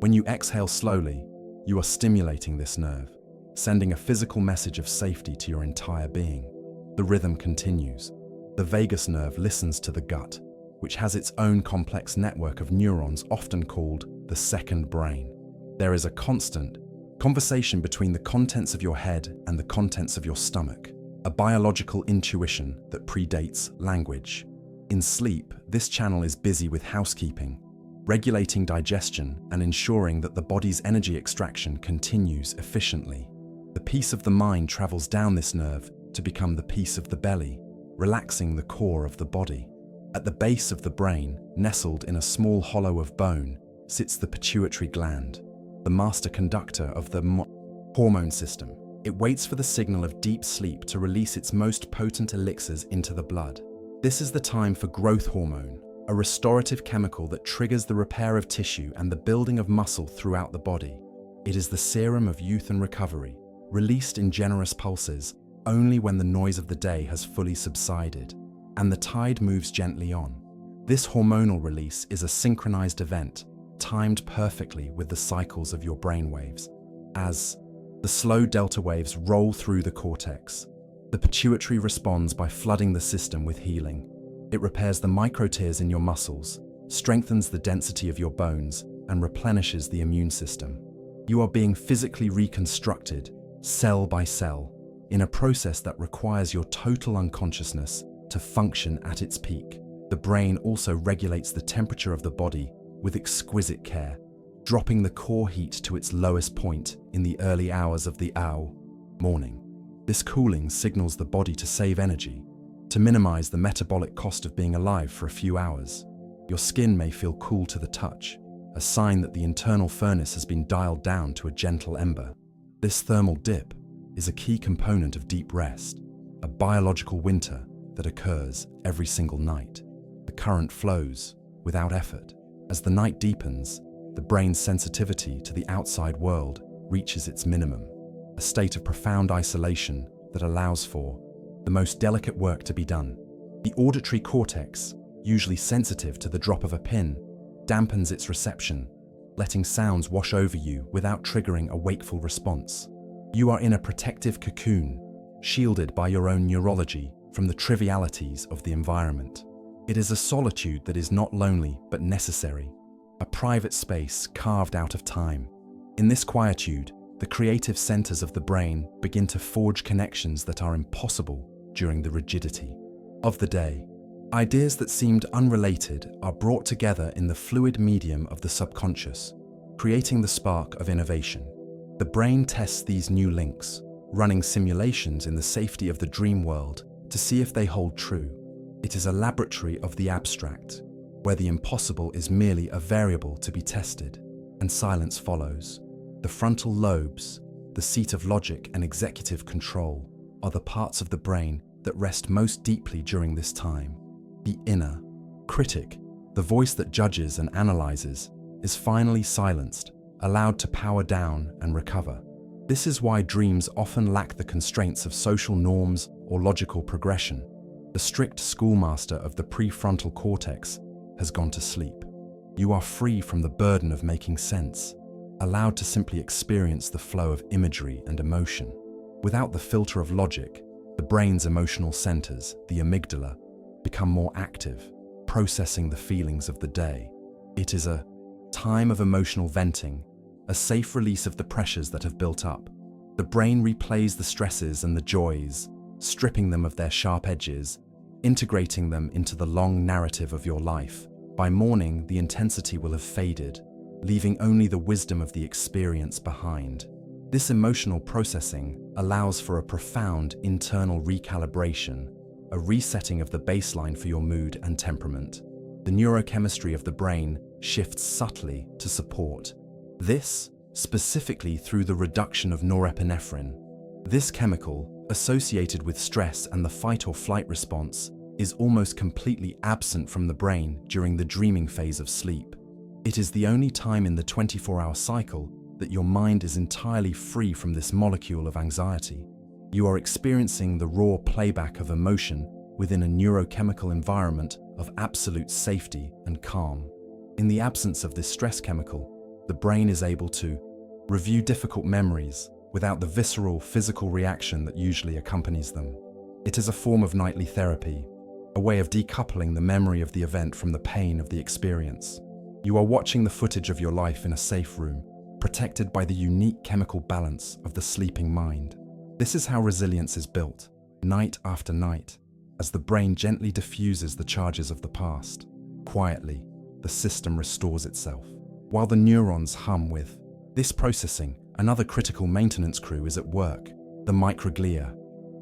S1: When you exhale slowly, you are stimulating this nerve, sending a physical message of safety to your entire being. The rhythm continues. The vagus nerve listens to the gut, which has its own complex network of neurons often called the second brain. There is a constant conversation between the contents of your head and the contents of your stomach, a biological intuition that predates language. In sleep, this channel is busy with housekeeping, regulating digestion and ensuring that the body's energy extraction continues efficiently. The peace of the mind travels down this nerve to become the peace of the belly, relaxing the core of the body. At the base of the brain, nestled in a small hollow of bone, sits the pituitary gland, the master conductor of the hormone system. It waits for the signal of deep sleep to release its most potent elixirs into the blood. This is the time for growth hormone, a restorative chemical that triggers the repair of tissue and the building of muscle throughout the body. It is the serum of youth and recovery, released in generous pulses only when the noise of the day has fully subsided and the tide moves gently on. This hormonal release is a synchronized event, timed perfectly with the cycles of your brainwaves. As the slow delta waves roll through the cortex, the pituitary responds by flooding the system with healing. It repairs the microtears in your muscles, strengthens the density of your bones, and replenishes the immune system. You are being physically reconstructed, cell by cell, in a process that requires your total unconsciousness to function at its peak. The brain also regulates the temperature of the body with exquisite care, dropping the core heat to its lowest point in the early hours of the morning. This cooling signals the body to save energy, to minimize the metabolic cost of being alive for a few hours. Your skin may feel cool to the touch, a sign that the internal furnace has been dialed down to a gentle ember. This thermal dip is a key component of deep rest, a biological winter that occurs every single night. The current flows without effort. As the night deepens, the brain's sensitivity to the outside world reaches its minimum, a state of profound isolation that allows for the most delicate work to be done. The auditory cortex, usually sensitive to the drop of a pin, dampens its reception, letting sounds wash over you without triggering a wakeful response. You are in a protective cocoon, shielded by your own neurology from the trivialities of the environment. It is a solitude that is not lonely but necessary, a private space carved out of time. In this quietude, the creative centers of the brain begin to forge connections that are impossible during the rigidity of the day. Ideas that seemed unrelated are brought together in the fluid medium of the subconscious, creating the spark of innovation. The brain tests these new links, running simulations in the safety of the dream world to see if they hold true. It is a laboratory of the abstract, where the impossible is merely a variable to be tested, and silence follows. The frontal lobes, the seat of logic and executive control, are the parts of the brain that rest most deeply during this time. The inner critic, the voice that judges and analyzes, is finally silenced, allowed to power down and recover. This is why dreams often lack the constraints of social norms or logical progression. The strict schoolmaster of the prefrontal cortex has gone to sleep. You are free from the burden of making sense, allowed to simply experience the flow of imagery and emotion. Without the filter of logic, the brain's emotional centers, the amygdala, become more active, processing the feelings of the day. It is a time of emotional venting, a safe release of the pressures that have built up. The brain replays the stresses and the joys, stripping them of their sharp edges, integrating them into the long narrative of your life. By morning, the intensity will have faded, leaving only the wisdom of the experience behind. This emotional processing allows for a profound internal recalibration, a resetting of the baseline for your mood and temperament. The neurochemistry of the brain shifts subtly to support this, specifically through the reduction of norepinephrine. This chemical, associated with stress and the fight or flight response, is almost completely absent from the brain during the dreaming phase of sleep. It is the only time in the 24-hour cycle that your mind is entirely free from this molecule of anxiety. You are experiencing the raw playback of emotion within a neurochemical environment of absolute safety and calm. In the absence of this stress chemical, the brain is able to review difficult memories without the visceral physical reaction that usually accompanies them. It is a form of nightly therapy, a way of decoupling the memory of the event from the pain of the experience. You are watching the footage of your life in a safe room, protected by the unique chemical balance of the sleeping mind. This is how resilience is built, night after night, as the brain gently diffuses the charges of the past. Quietly, the system restores itself. While the neurons hum with this processing, another critical maintenance crew is at work, the microglia.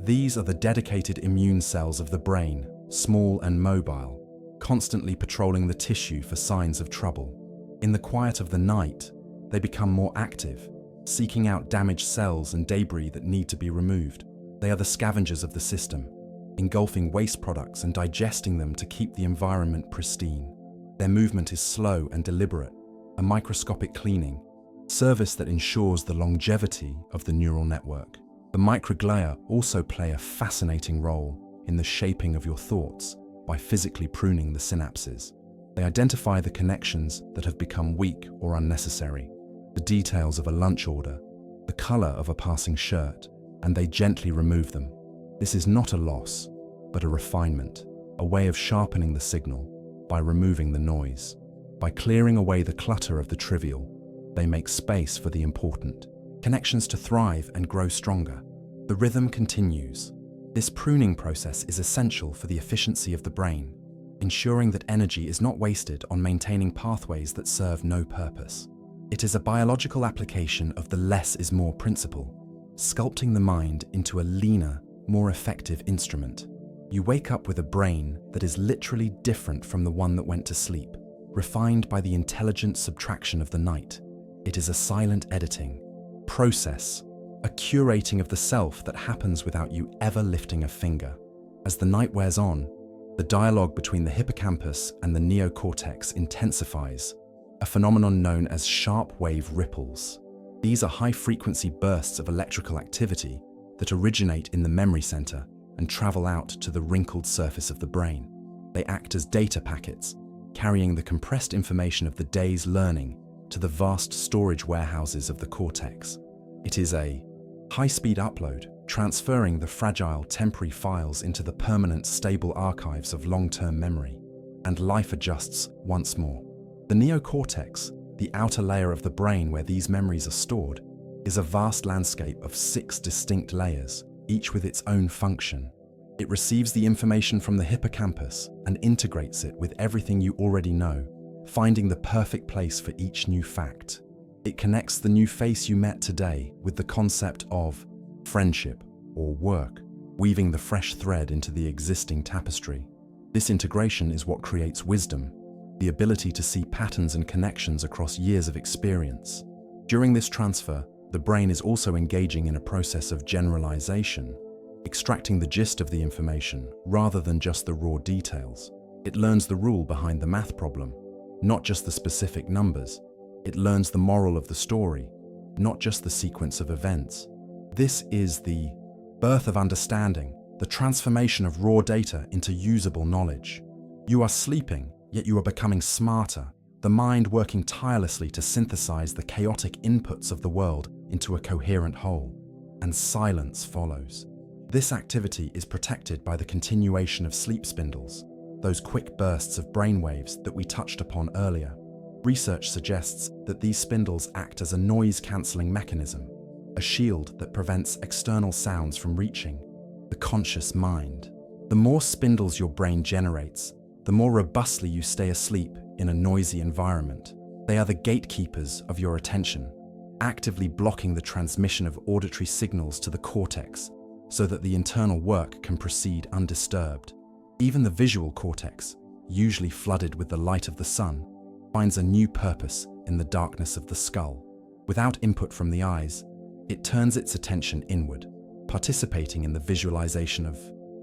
S1: These are the dedicated immune cells of the brain, small and mobile, constantly patrolling the tissue for signs of trouble. In the quiet of the night, they become more active, seeking out damaged cells and debris that need to be removed. They are the scavengers of the system, engulfing waste products and digesting them to keep the environment pristine. Their movement is slow and deliberate, a microscopic cleaning, service that ensures the longevity of the neural network. The microglia also play a fascinating role in the shaping of your thoughts by physically pruning the synapses. They identify the connections that have become weak or unnecessary, the details of a lunch order, the color of a passing shirt, and they gently remove them. This is not a loss, but a refinement, a way of sharpening the signal by removing the noise. By clearing away the clutter of the trivial, they make space for the important, connections to thrive and grow stronger. The rhythm continues. This pruning process is essential for the efficiency of the brain, ensuring that energy is not wasted on maintaining pathways that serve no purpose. It is a biological application of the less is more principle, sculpting the mind into a leaner, more effective instrument. You wake up with a brain that is literally different from the one that went to sleep, refined by the intelligent subtraction of the night. It is a silent editing process, a curating of the self that happens without you ever lifting a finger. As the night wears on, the dialogue between the hippocampus and the neocortex intensifies, a phenomenon known as sharp wave ripples. These are high-frequency bursts of electrical activity that originate in the memory center and travel out to the wrinkled surface of the brain. They act as data packets, carrying the compressed information of the day's learning to the vast storage warehouses of the cortex. It is a high-speed upload, transferring the fragile temporary files into the permanent stable archives of long-term memory, and life adjusts once more. The neocortex, the outer layer of the brain where these memories are stored, is a vast landscape of 6 distinct layers, each with its own function. It receives the information from the hippocampus and integrates it with everything you already know, finding the perfect place for each new fact. It connects the new face you met today with the concept of friendship or work, weaving the fresh thread into the existing tapestry. This integration is what creates wisdom, the ability to see patterns and connections across years of experience. During this transfer, the brain is also engaging in a process of generalization, extracting the gist of the information rather than just the raw details. It learns the rule behind the math problem, not just the specific numbers. It learns the moral of the story, not just the sequence of events. This is the birth of understanding, the transformation of raw data into usable knowledge. You are sleeping, yet you are becoming smarter, the mind working tirelessly to synthesize the chaotic inputs of the world into a coherent whole, and silence follows. This activity is protected by the continuation of sleep spindles, those quick bursts of brainwaves that we touched upon earlier. Research suggests that these spindles act as a noise-cancelling mechanism, a shield that prevents external sounds from reaching the conscious mind. The more spindles your brain generates, the more robustly you stay asleep in a noisy environment. They are the gatekeepers of your attention, actively blocking the transmission of auditory signals to the cortex so that the internal work can proceed undisturbed. Even the visual cortex, usually flooded with the light of the sun, finds a new purpose in the darkness of the skull. Without input from the eyes, it turns its attention inward, participating in the visualization of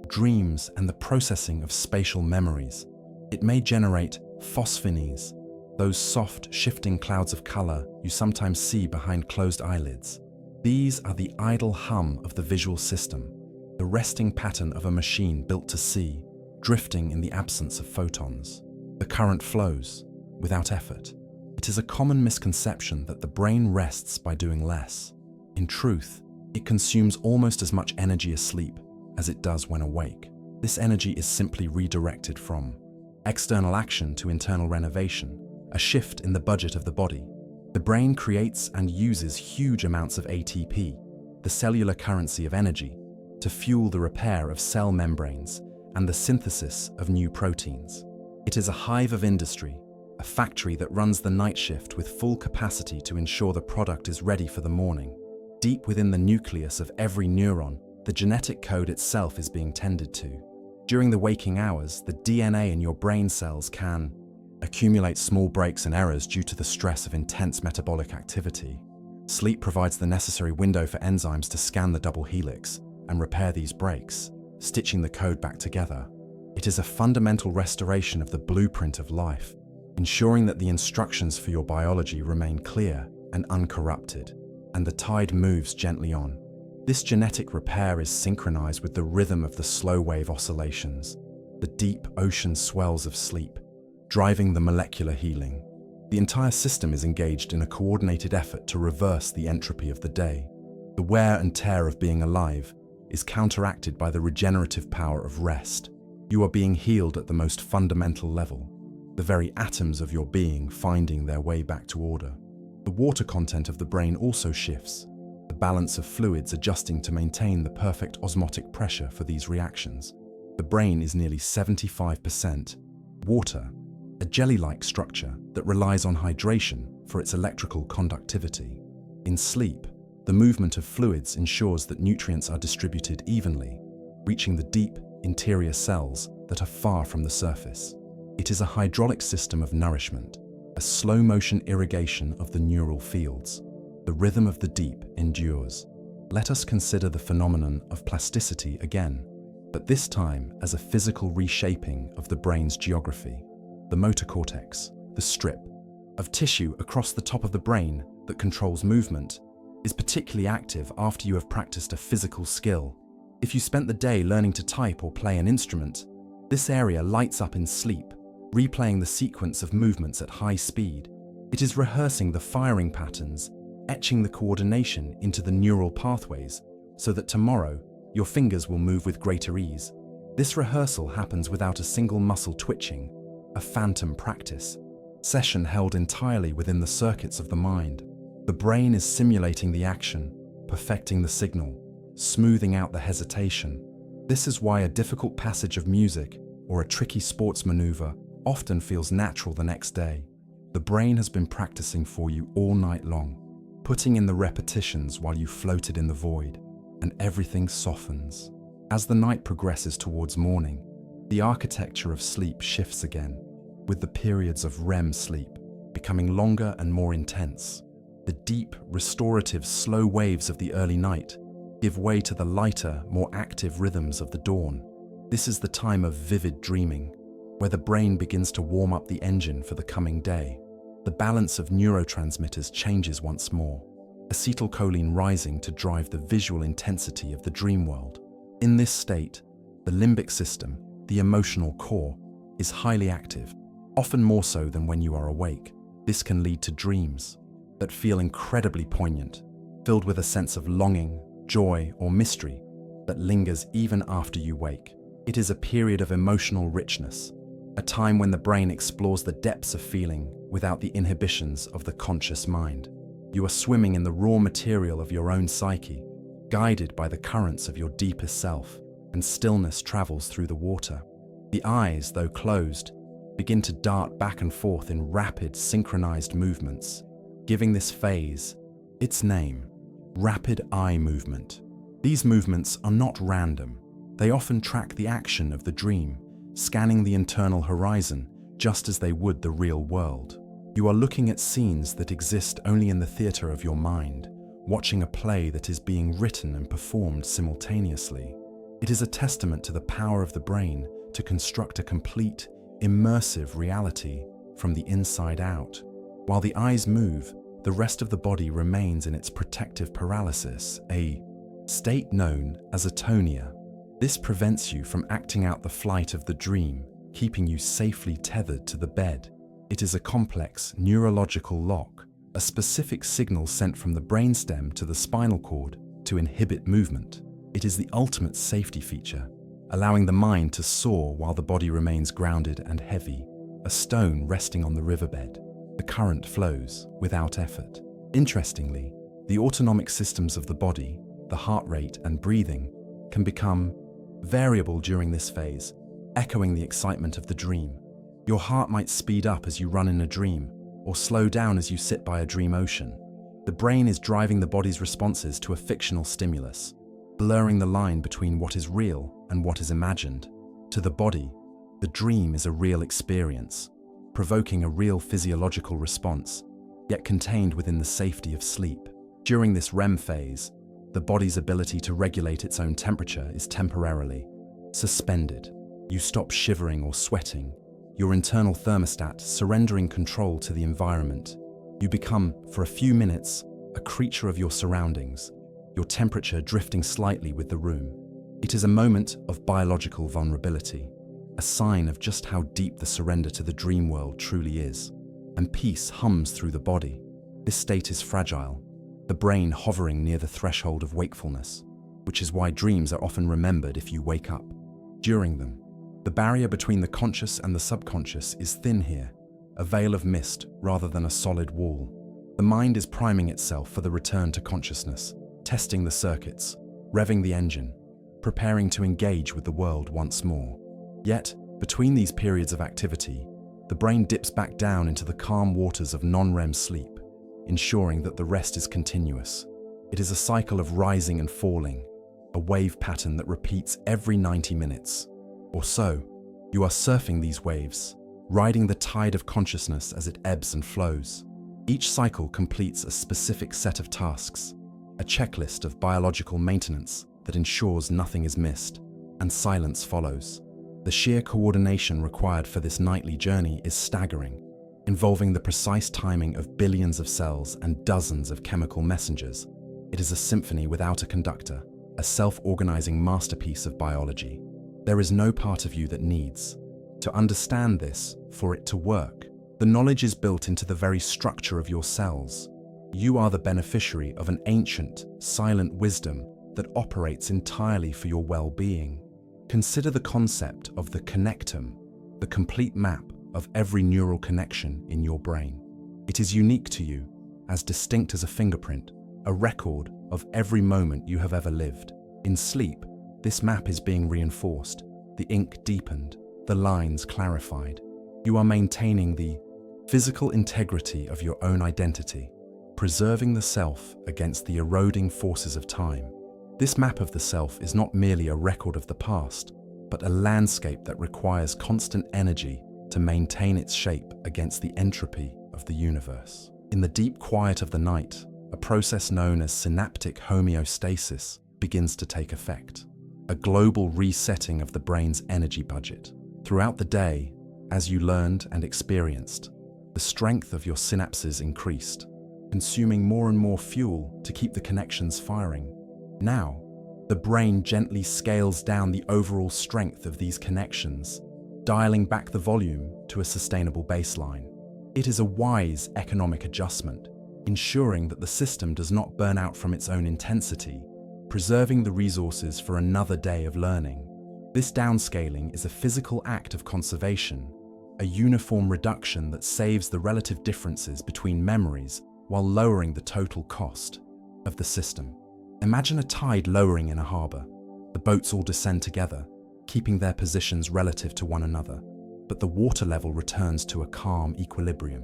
S1: dreams and the processing of spatial memories. It may generate phosphines, those soft, shifting clouds of color you sometimes see behind closed eyelids. These are the idle hum of the visual system, the resting pattern of a machine built to see, drifting in the absence of photons. The current flows, without effort. It is a common misconception that the brain rests by doing less. In truth, it consumes almost as much energy asleep as it does when awake. This energy is simply redirected from external action to internal renovation, a shift in the budget of the body. The brain creates and uses huge amounts of ATP, the cellular currency of energy, to fuel the repair of cell membranes and the synthesis of new proteins. It is a hive of industry, a factory that runs the night shift with full capacity to ensure the product is ready for the morning. Deep within the nucleus of every neuron, the genetic code itself is being tended to. During the waking hours, the DNA in your brain cells can accumulate small breaks and errors due to the stress of intense metabolic activity. Sleep provides the necessary window for enzymes to scan the double helix and repair these breaks, stitching the code back together. It is a fundamental restoration of the blueprint of life, ensuring that the instructions for your biology remain clear and uncorrupted, and the tide moves gently on. This genetic repair is synchronized with the rhythm of the slow wave oscillations, the deep ocean swells of sleep, driving the molecular healing. The entire system is engaged in a coordinated effort to reverse the entropy of the day. The wear and tear of being alive is counteracted by the regenerative power of rest. You are being healed at the most fundamental level, the very atoms of your being finding their way back to order. The water content of the brain also shifts, the balance of fluids adjusting to maintain the perfect osmotic pressure for these reactions. The brain is nearly 75% water, a jelly-like structure that relies on hydration for its electrical conductivity. In sleep, the movement of fluids ensures that nutrients are distributed evenly, reaching the deep, interior cells that are far from the surface. It is a hydraulic system of nourishment, a slow-motion irrigation of the neural fields. The rhythm of the deep endures. Let us consider the phenomenon of plasticity again, but this time as a physical reshaping of the brain's geography. The motor cortex, the strip of tissue across the top of the brain that controls movement, is particularly active after you have practiced a physical skill. If you spent the day learning to type or play an instrument, this area lights up in sleep, replaying the sequence of movements at high speed. It is rehearsing the firing patterns, etching the coordination into the neural pathways so that tomorrow your fingers will move with greater ease. This rehearsal happens without a single muscle twitching, a phantom practice session held entirely within the circuits of the mind. The brain is simulating the action, perfecting the signal, smoothing out the hesitation. This is why a difficult passage of music or a tricky sports maneuver often feels natural the next day. The brain has been practicing for you all night long, putting in the repetitions while you floated in the void, and everything softens. As the night progresses towards morning, the architecture of sleep shifts again, with the periods of REM sleep becoming longer and more intense. The deep, restorative, slow waves of the early night give way to the lighter, more active rhythms of the dawn. This is the time of vivid dreaming, where the brain begins to warm up the engine for the coming day. The balance of neurotransmitters changes once more, acetylcholine rising to drive the visual intensity of the dream world. In this state, the limbic system, the emotional core, is highly active, often more so than when you are awake. This can lead to dreams that feel incredibly poignant, filled with a sense of longing, joy, or mystery that lingers even after you wake. It is a period of emotional richness, a time when the brain explores the depths of feeling without the inhibitions of the conscious mind. You are swimming in the raw material of your own psyche, guided by the currents of your deepest self, and stillness travels through the water. The eyes, though closed, begin to dart back and forth in rapid, synchronized movements, giving this phase its name, rapid eye movement. These movements are not random. They often track the action of the dream, scanning the internal horizon just as they would the real world. You are looking at scenes that exist only in the theater of your mind, watching a play that is being written and performed simultaneously. It is a testament to the power of the brain to construct a complete, immersive reality from the inside out. While the eyes move, the rest of the body remains in its protective paralysis, a state known as atonia. This prevents you from acting out the flight of the dream, keeping you safely tethered to the bed. It is a complex neurological lock, a specific signal sent from the brainstem to the spinal cord to inhibit movement. It is the ultimate safety feature, allowing the mind to soar while the body remains grounded and heavy, a stone resting on the riverbed. The current flows without effort. Interestingly, the autonomic systems of the body, the heart rate and breathing, can become variable during this phase, echoing the excitement of the dream. Your heart might speed up as you run in a dream, or slow down as you sit by a dream ocean. The brain is driving the body's responses to a fictional stimulus, blurring the line between what is real and what is imagined. To the body, the dream is a real experience, provoking a real physiological response, yet contained within the safety of sleep. During this REM phase, the body's ability to regulate its own temperature is temporarily suspended. You stop shivering or sweating, your internal thermostat surrendering control to the environment. You become, for a few minutes, a creature of your surroundings, your temperature drifting slightly with the room. It is a moment of biological vulnerability, a sign of just how deep the surrender to the dream world truly is. And peace hums through the body. This state is fragile, the brain hovering near the threshold of wakefulness, which is why dreams are often remembered if you wake up. During them, the barrier between the conscious and the subconscious is thin here, a veil of mist rather than a solid wall. The mind is priming itself for the return to consciousness, testing the circuits, revving the engine, preparing to engage with the world once more. Yet, between these periods of activity, the brain dips back down into the calm waters of non-REM sleep, ensuring that the rest is continuous. It is a cycle of rising and falling, a wave pattern that repeats every 90 minutes. Or so, you are surfing these waves, riding the tide of consciousness as it ebbs and flows. Each cycle completes a specific set of tasks, a checklist of biological maintenance that ensures nothing is missed, and silence follows. The sheer coordination required for this nightly journey is staggering, involving the precise timing of billions of cells and dozens of chemical messengers. It is a symphony without a conductor, a self-organizing masterpiece of biology. There is no part of you that needs to understand this for it to work. The knowledge is built into the very structure of your cells. You are the beneficiary of an ancient, silent wisdom that operates entirely for your well-being. Consider the concept of the connectome, the complete map of every neural connection in your brain. It is unique to you, as distinct as a fingerprint, a record of every moment you have ever lived. In sleep, this map is being reinforced, the ink deepened, the lines clarified. You are maintaining the physical integrity of your own identity, preserving the self against the eroding forces of time. This map of the self is not merely a record of the past, but a landscape that requires constant energy to maintain its shape against the entropy of the universe. In the deep quiet of the night, a process known as synaptic homeostasis begins to take effect, a global resetting of the brain's energy budget. Throughout the day, as you learned and experienced, the strength of your synapses increased, consuming more and more fuel to keep the connections firing. Now, the brain gently scales down the overall strength of these connections, dialing back the volume to a sustainable baseline. It is a wise economic adjustment, ensuring that the system does not burn out from its own intensity, preserving the resources for another day of learning. This downscaling is a physical act of conservation, a uniform reduction that saves the relative differences between memories while lowering the total cost of the system. Imagine a tide lowering in a harbour. The boats all descend together, keeping their positions relative to one another, but the water level returns to a calm equilibrium.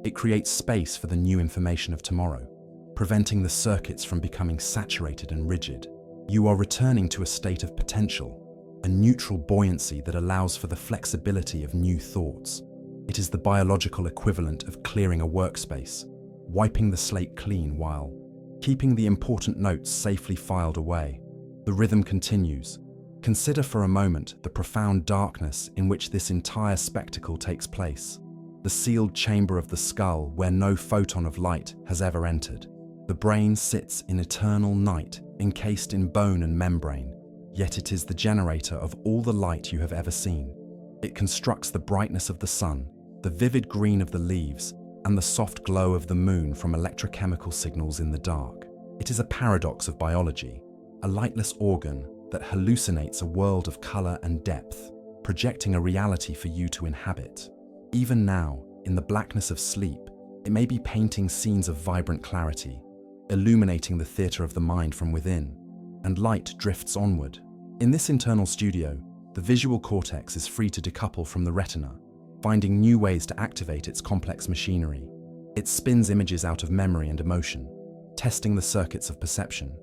S1: It creates space for the new information of tomorrow, preventing the circuits from becoming saturated and rigid. You are returning to a state of potential, a neutral buoyancy that allows for the flexibility of new thoughts. It is the biological equivalent of clearing a workspace, wiping the slate clean while keeping the important notes safely filed away. The rhythm continues. Consider for a moment the profound darkness in which this entire spectacle takes place, the sealed chamber of the skull where no photon of light has ever entered. The brain sits in eternal night, encased in bone and membrane, yet it is the generator of all the light you have ever seen. It constructs the brightness of the sun, the vivid green of the leaves, and the soft glow of the moon from electrochemical signals in the dark. It is a paradox of biology, a lightless organ that hallucinates a world of color and depth, projecting a reality for you to inhabit. Even now, in the blackness of sleep, it may be painting scenes of vibrant clarity, illuminating the theater of the mind from within, and light drifts onward. In this internal studio, the visual cortex is free to decouple from the retina, finding new ways to activate its complex machinery. It spins images out of memory and emotion, testing the circuits of perception,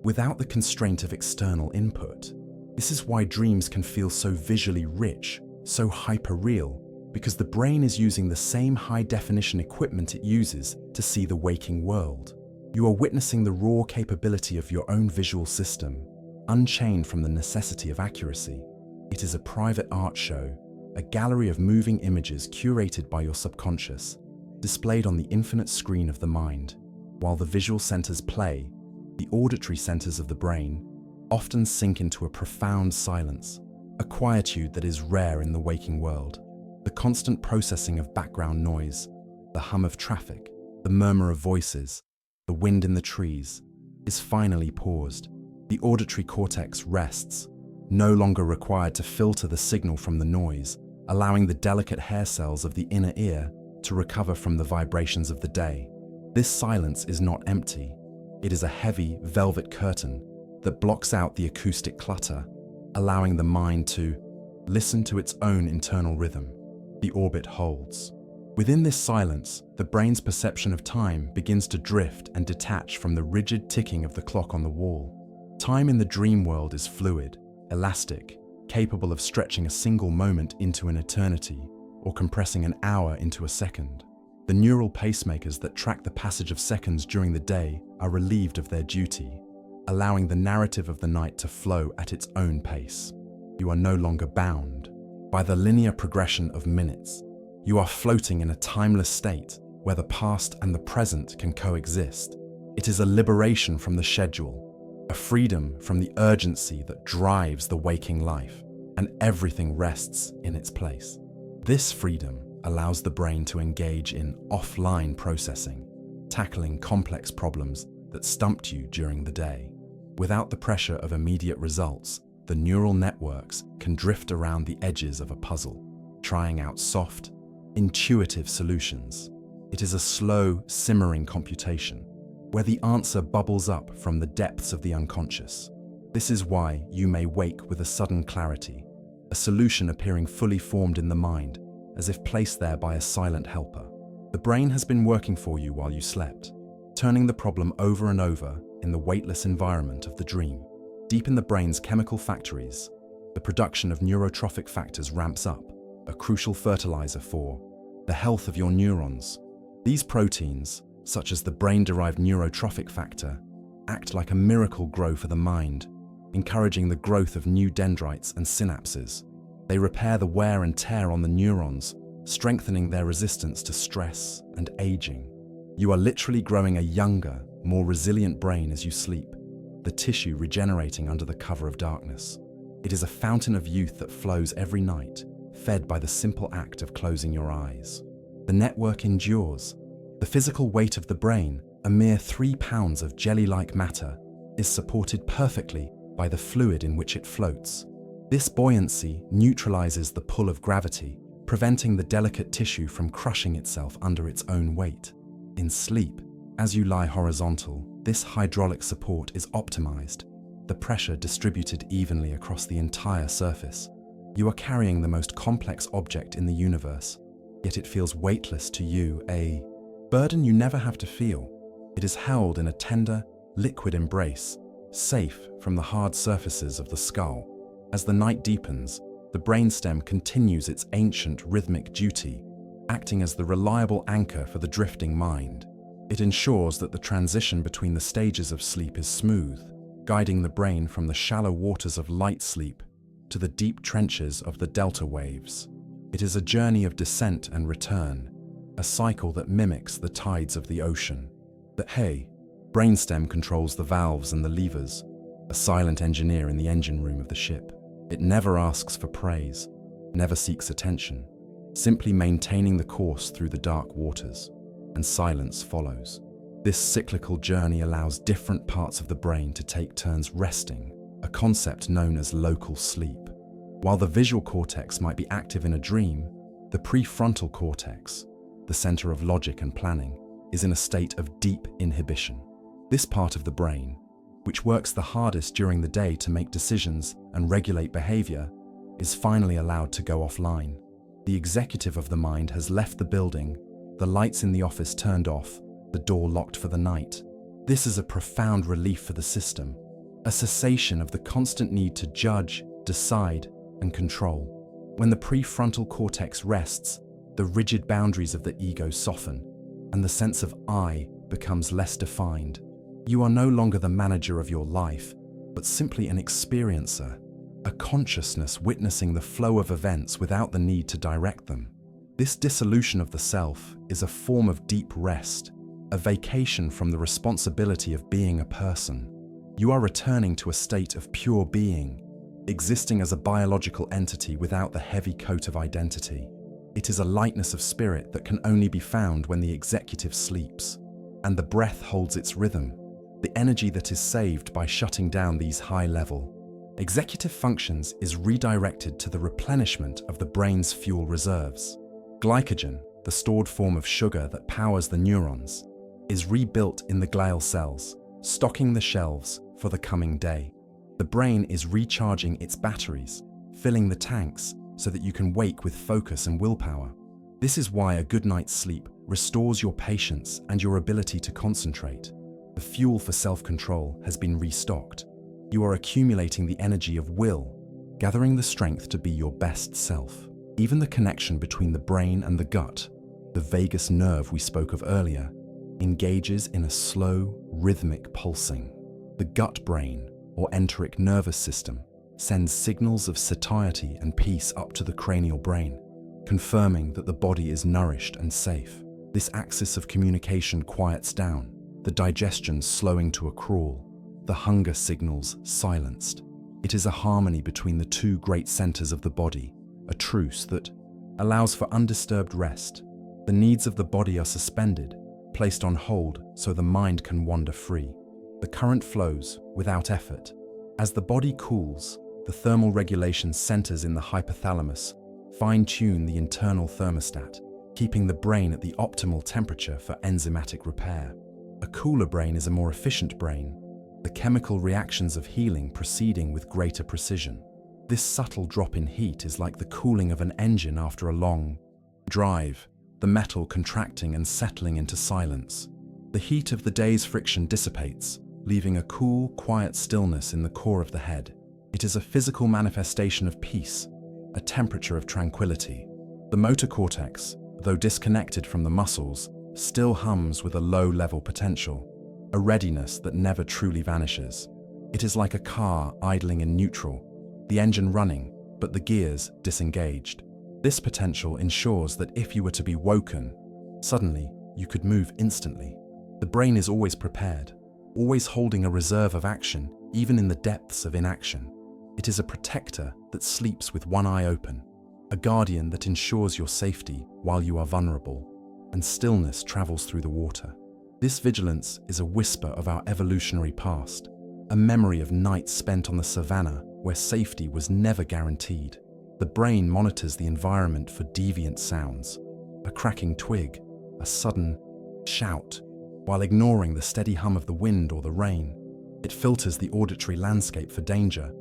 S1: without the constraint of external input. This is why dreams can feel so visually rich, so hyper-real, because the brain is using the same high-definition equipment it uses to see the waking world. You are witnessing the raw capability of your own visual system, unchained from the necessity of accuracy. It is a private art show, a gallery of moving images curated by your subconscious, displayed on the infinite screen of the mind. While the visual centers play, the auditory centers of the brain often sink into a profound silence, a quietude that is rare in the waking world. The constant processing of background noise, the hum of traffic, the murmur of voices, the wind in the trees, is finally paused. The auditory cortex rests, no longer required to filter the signal from the noise, allowing the delicate hair cells of the inner ear to recover from the vibrations of the day. This silence is not empty. It is a heavy, velvet curtain that blocks out the acoustic clutter, allowing the mind to listen to its own internal rhythm. The orbit holds. Within this silence, the brain's perception of time begins to drift and detach from the rigid ticking of the clock on the wall. Time in the dream world is fluid, elastic, capable of stretching a single moment into an eternity or compressing an hour into a second. The neural pacemakers that track the passage of seconds during the day are relieved of their duty, allowing the narrative of the night to flow at its own pace. You are no longer bound by the linear progression of minutes. You are floating in a timeless state where the past and the present can coexist. It is a liberation from the schedule, a freedom from the urgency that drives the waking life, and everything rests in its place. This freedom allows the brain to engage in offline processing, tackling complex problems that stumped you during the day. Without the pressure of immediate results, the neural networks can drift around the edges of a puzzle, trying out soft, intuitive solutions. It is a slow, simmering computation, where the answer bubbles up from the depths of the unconscious. This is why you may wake with a sudden clarity, a solution appearing fully formed in the mind, as if placed there by a silent helper. The brain has been working for you while you slept, turning the problem over and over in the weightless environment of the dream. Deep in the brain's chemical factories, the production of neurotrophic factors ramps up, a crucial fertilizer for the health of your neurons. These proteins, such as the brain-derived neurotrophic factor, act like a miracle grow for the mind, encouraging the growth of new dendrites and synapses. They repair the wear and tear on the neurons, strengthening their resistance to stress and aging. You are literally growing a younger, more resilient brain as you sleep, the tissue regenerating under the cover of darkness. It is a fountain of youth that flows every night, fed by the simple act of closing your eyes. The network endures. The physical weight of the brain, a mere 3 pounds of jelly-like matter, is supported perfectly by the fluid in which it floats. This buoyancy neutralizes the pull of gravity, preventing the delicate tissue from crushing itself under its own weight. In sleep, as you lie horizontal, this hydraulic support is optimized, the pressure distributed evenly across the entire surface. You are carrying the most complex object in the universe, yet it feels weightless to you, a burden you never have to feel. It is held in a tender, liquid embrace, safe from the hard surfaces of the skull. As the night deepens, the brainstem continues its ancient rhythmic duty, acting as the reliable anchor for the drifting mind. It ensures that the transition between the stages of sleep is smooth, guiding the brain from the shallow waters of light sleep to the deep trenches of the delta waves. It is a journey of descent and return, a cycle that mimics the tides of the ocean. The brainstem controls the valves and the levers, a silent engineer in the engine room of the ship. It never asks for praise, never seeks attention, simply maintaining the course through the dark waters, and silence follows. This cyclical journey allows different parts of the brain to take turns resting, a concept known as local sleep. While the visual cortex might be active in a dream, the prefrontal cortex, the center of logic and planning, is in a state of deep inhibition. This part of the brain, which works the hardest during the day to make decisions and regulate behavior, is finally allowed to go offline. The executive of the mind has left the building, the lights in the office turned off, the door locked for the night. This is a profound relief for the system, a cessation of the constant need to judge, decide, and control. When the prefrontal cortex rests, the rigid boundaries of the ego soften, and the sense of I becomes less defined. You are no longer the manager of your life, but simply an experiencer, a consciousness witnessing the flow of events without the need to direct them. This dissolution of the self is a form of deep rest, a vacation from the responsibility of being a person. You are returning to a state of pure being, existing as a biological entity without the heavy coat of identity. It is a lightness of spirit that can only be found when the executive sleeps, and the breath holds its rhythm, the energy that is saved by shutting down these high-level executive functions is redirected to the replenishment of the brain's fuel reserves. Glycogen, the stored form of sugar that powers the neurons, is rebuilt in the glial cells, stocking the shelves for the coming day. The brain is recharging its batteries, filling the tanks so that you can wake with focus and willpower. This is why a good night's sleep restores your patience and your ability to concentrate. The fuel for self-control has been restocked. You are accumulating the energy of will, gathering the strength to be your best self. Even the connection between the brain and the gut, the vagus nerve we spoke of earlier, engages in a slow, rhythmic pulsing. The gut-brain, or enteric nervous system, sends signals of satiety and peace up to the cranial brain, confirming that the body is nourished and safe. This axis of communication quiets down, the digestion slowing to a crawl, the hunger signals silenced. It is a harmony between the two great centers of the body, a truce that allows for undisturbed rest. The needs of the body are suspended, placed on hold so the mind can wander free. The current flows without effort. As the body cools, the thermal regulation centers in the hypothalamus fine-tune the internal thermostat, keeping the brain at the optimal temperature for enzymatic repair. A cooler brain is a more efficient brain, the chemical reactions of healing proceeding with greater precision. This subtle drop in heat is like the cooling of an engine after a long drive, the metal contracting and settling into silence. The heat of the day's friction dissipates, leaving a cool, quiet stillness in the core of the head. It is a physical manifestation of peace, a temperature of tranquility. The motor cortex, though disconnected from the muscles, still hums with a low-level potential, a readiness that never truly vanishes. It is like a car idling in neutral, the engine running, but the gears disengaged. This potential ensures that if you were to be woken, suddenly you could move instantly. The brain is always prepared, always holding a reserve of action, even in the depths of inaction. It is a protector that sleeps with one eye open, a guardian that ensures your safety while you are vulnerable, and stillness travels through the water. This vigilance is a whisper of our evolutionary past, a memory of nights spent on the savannah where safety was never guaranteed. The brain monitors the environment for deviant sounds, a cracking twig, a sudden shout, while ignoring the steady hum of the wind or the rain. It filters the auditory landscape for danger,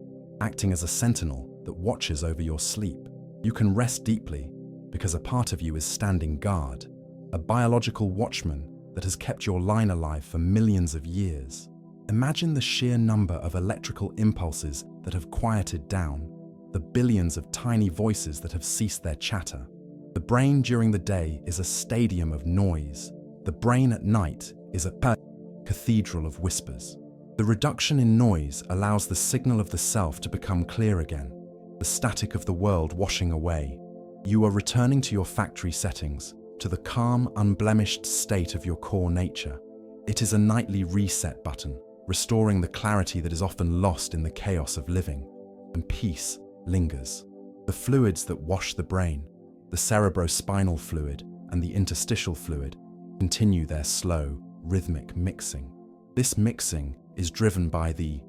S1: acting as a sentinel that watches over your sleep. You can rest deeply because a part of you is standing guard, a biological watchman that has kept your line alive for millions of years. Imagine the sheer number of electrical impulses that have quieted down, the billions of tiny voices that have ceased their chatter. The brain during the day is a stadium of noise. The brain at night is a cathedral of whispers. The reduction in noise allows the signal of the self to become clear again, the static of the world washing away. You are returning to your factory settings, to the calm, unblemished state of your core nature. It is a nightly reset button, restoring the clarity that is often lost in the chaos of living, and peace lingers. The fluids that wash the brain, the cerebrospinal fluid and the interstitial fluid, continue their slow, rhythmic mixing. This mixing is driven by the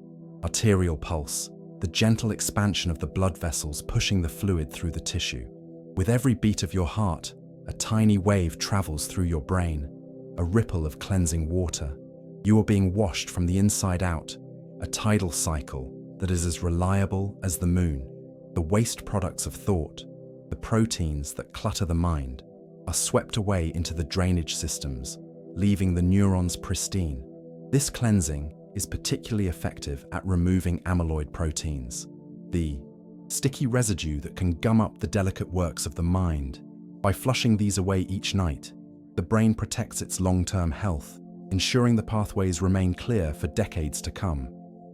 S1: arterial pulse, the gentle expansion of the blood vessels pushing the fluid through the tissue. With every beat of your heart, a tiny wave travels through your brain, a ripple of cleansing water. You are being washed from the inside out, a tidal cycle that is as reliable as the moon. The waste products of thought, the proteins that clutter the mind, are swept away into the drainage systems, leaving the neurons pristine. This cleansing is particularly effective at removing amyloid proteins, the sticky residue that can gum up the delicate works of the mind. By flushing these away each night, the brain protects its long-term health, ensuring the pathways remain clear for decades to come.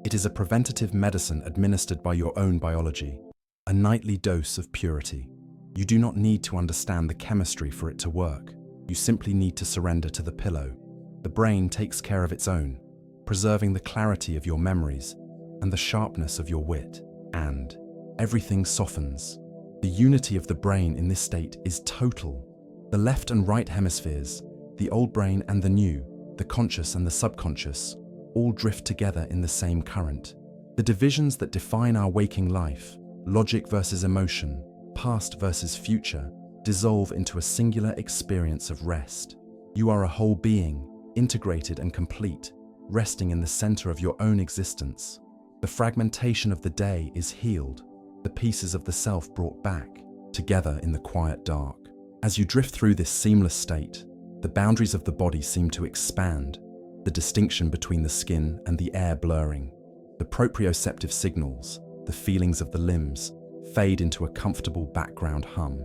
S1: It is a preventative medicine administered by your own biology, a nightly dose of purity. You do not need to understand the chemistry for it to work. You simply need to surrender to the pillow. The brain takes care of its own, preserving the clarity of your memories and the sharpness of your wit, and everything softens. The unity of the brain in this state is total. The left and right hemispheres, the old brain and the new, the conscious and the subconscious, all drift together in the same current. The divisions that define our waking life, logic versus emotion, past versus future, dissolve into a singular experience of rest. You are a whole being, integrated and complete, resting in the center of your own existence. The fragmentation of the day is healed, the pieces of the self brought back, together in the quiet dark. As you drift through this seamless state, the boundaries of the body seem to expand, the distinction between the skin and the air blurring. The proprioceptive signals, the feelings of the limbs, fade into a comfortable background hum.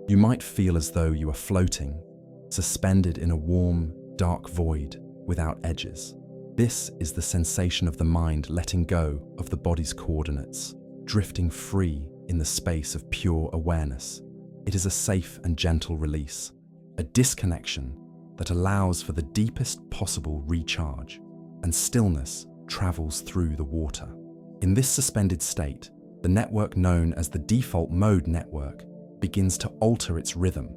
S1: You might feel as though you are floating, suspended in a warm, dark void without edges. This is the sensation of the mind letting go of the body's coordinates, drifting free in the space of pure awareness. It is a safe and gentle release, a disconnection that allows for the deepest possible recharge, and stillness travels through the water. In this suspended state, the network known as the default mode network begins to alter its rhythm,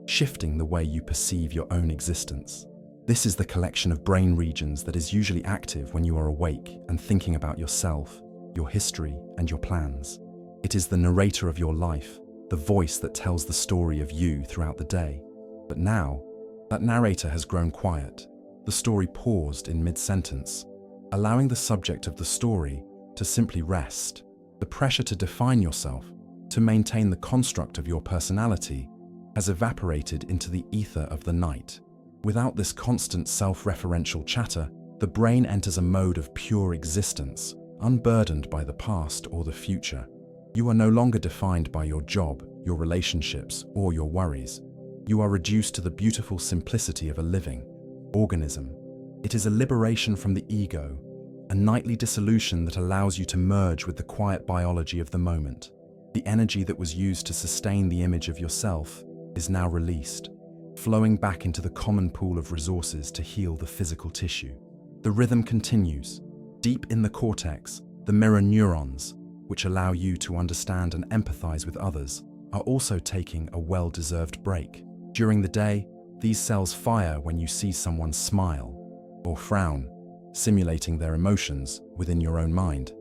S1: shifting the way you perceive your own existence. This is the collection of brain regions that is usually active when you are awake and thinking about yourself, your history, and your plans. It is the narrator of your life, the voice that tells the story of you throughout the day. But now, that narrator has grown quiet. The story paused in mid-sentence, allowing the subject of the story to simply rest. The pressure to define yourself, to maintain the construct of your personality, has evaporated into the ether of the night. Without this constant self-referential chatter, the brain enters a mode of pure existence, unburdened by the past or the future. You are no longer defined by your job, your relationships, or your worries. You are reduced to the beautiful simplicity of a living organism. It is a liberation from the ego, a nightly dissolution that allows you to merge with the quiet biology of the moment. The energy that was used to sustain the image of yourself is now released, flowing back into the common pool of resources to heal the physical tissue. The rhythm continues. Deep in the cortex, the mirror neurons, which allow you to understand and empathize with others, are also taking a well-deserved break. During the day, these cells fire when you see someone smile or frown, simulating their emotions within your own mind.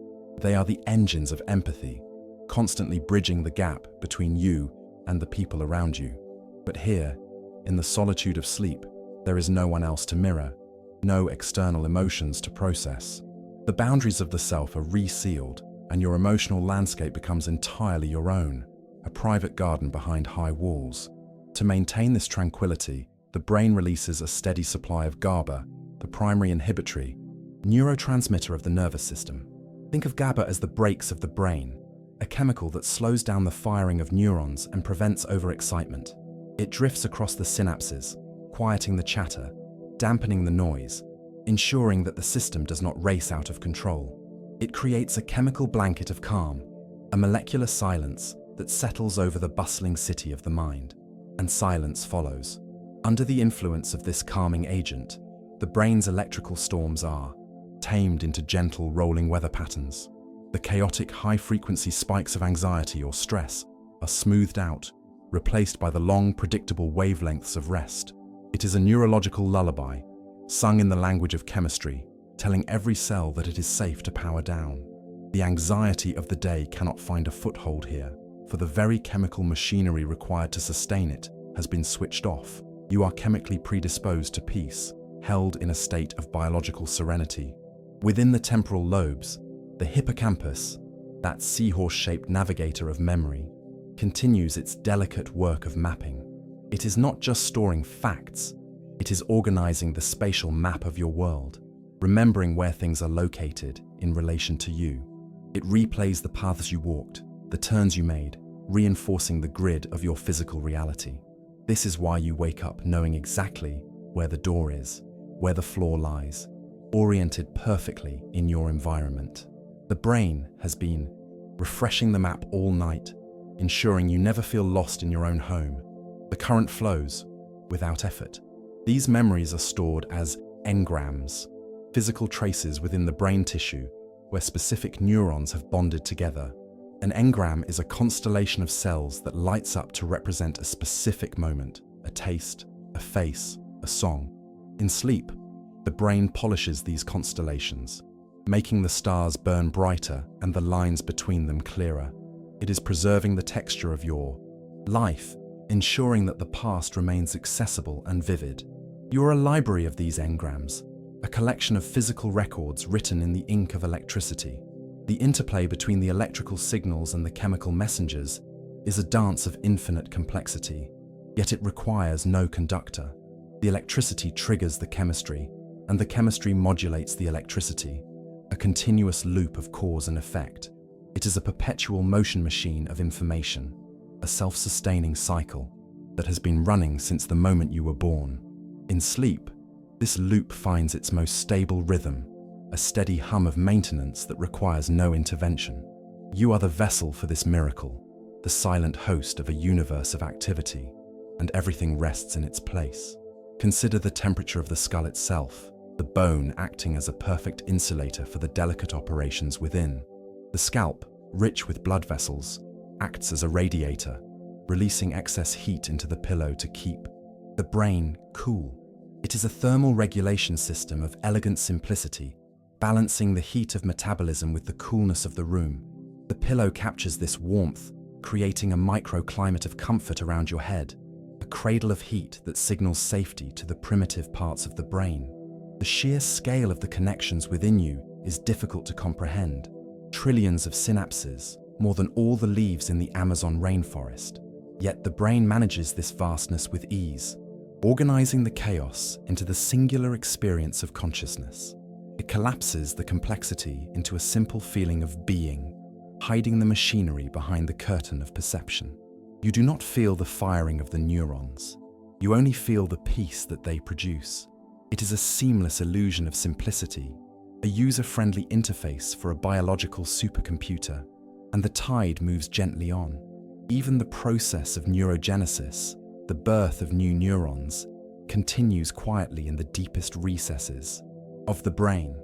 S1: They are the engines of empathy, constantly bridging the gap between you and the people around you. But here, in the solitude of sleep, there is no one else to mirror, no external emotions to process. The boundaries of the self are resealed, and your emotional landscape becomes entirely your own, a private garden behind high walls. To maintain this tranquility, the brain releases a steady supply of GABA, the primary inhibitory neurotransmitter of the nervous system. Think of GABA as the brakes of the brain, a chemical that slows down the firing of neurons and prevents overexcitement. It drifts across the synapses, quieting the chatter, dampening the noise, ensuring that the system does not race out of control. It creates a chemical blanket of calm, a molecular silence that settles over the bustling city of the mind. And silence follows. Under the influence of this calming agent, the brain's electrical storms are tamed into gentle rolling weather patterns. The chaotic high-frequency spikes of anxiety or stress are smoothed out, replaced by the long, predictable wavelengths of rest. It is a neurological lullaby, sung in the language of chemistry, telling every cell that it is safe to power down. The anxiety of the day cannot find a foothold here, for the very chemical machinery required to sustain it has been switched off. You are chemically predisposed to peace, held in a state of biological serenity. Within the temporal lobes, the hippocampus, that seahorse-shaped navigator of memory, continues its delicate work of mapping. It is not just storing facts, it is organizing the spatial map of your world, remembering where things are located in relation to you. It replays the paths you walked, the turns you made, reinforcing the grid of your physical reality. This is why you wake up knowing exactly where the door is, where the floor lies, oriented perfectly in your environment. The brain has been refreshing the map all night, ensuring you never feel lost in your own home. The current flows without effort. These memories are stored as engrams, physical traces within the brain tissue where specific neurons have bonded together. An engram is a constellation of cells that lights up to represent a specific moment, a taste, a face, a song. In sleep, the brain polishes these constellations, making the stars burn brighter and the lines between them clearer. It is preserving the texture of your life, ensuring that the past remains accessible and vivid. You are a library of these engrams, a collection of physical records written in the ink of electricity. The interplay between the electrical signals and the chemical messengers is a dance of infinite complexity, yet it requires no conductor. The electricity triggers the chemistry, and the chemistry modulates the electricity, a continuous loop of cause and effect. It is a perpetual motion machine of information, a self-sustaining cycle that has been running since the moment you were born. In sleep, this loop finds its most stable rhythm, a steady hum of maintenance that requires no intervention. You are the vessel for this miracle, the silent host of a universe of activity, and everything rests in its place. Consider the temperature of the skull itself, the bone acting as a perfect insulator for the delicate operations within. The scalp, rich with blood vessels, acts as a radiator, releasing excess heat into the pillow to keep the brain cool. It is a thermal regulation system of elegant simplicity, balancing the heat of metabolism with the coolness of the room. The pillow captures this warmth, creating a microclimate of comfort around your head, a cradle of heat that signals safety to the primitive parts of the brain. The sheer scale of the connections within you is difficult to comprehend. Trillions of synapses, more than all the leaves in the Amazon rainforest. Yet the brain manages this vastness with ease, organizing the chaos into the singular experience of consciousness. It collapses the complexity into a simple feeling of being, hiding the machinery behind the curtain of perception. You do not feel the firing of the neurons. You only feel the peace that they produce. It is a seamless illusion of simplicity, a user-friendly interface for a biological supercomputer, and the tide moves gently on. Even the process of neurogenesis, the birth of new neurons, continues quietly in the deepest recesses of the brain.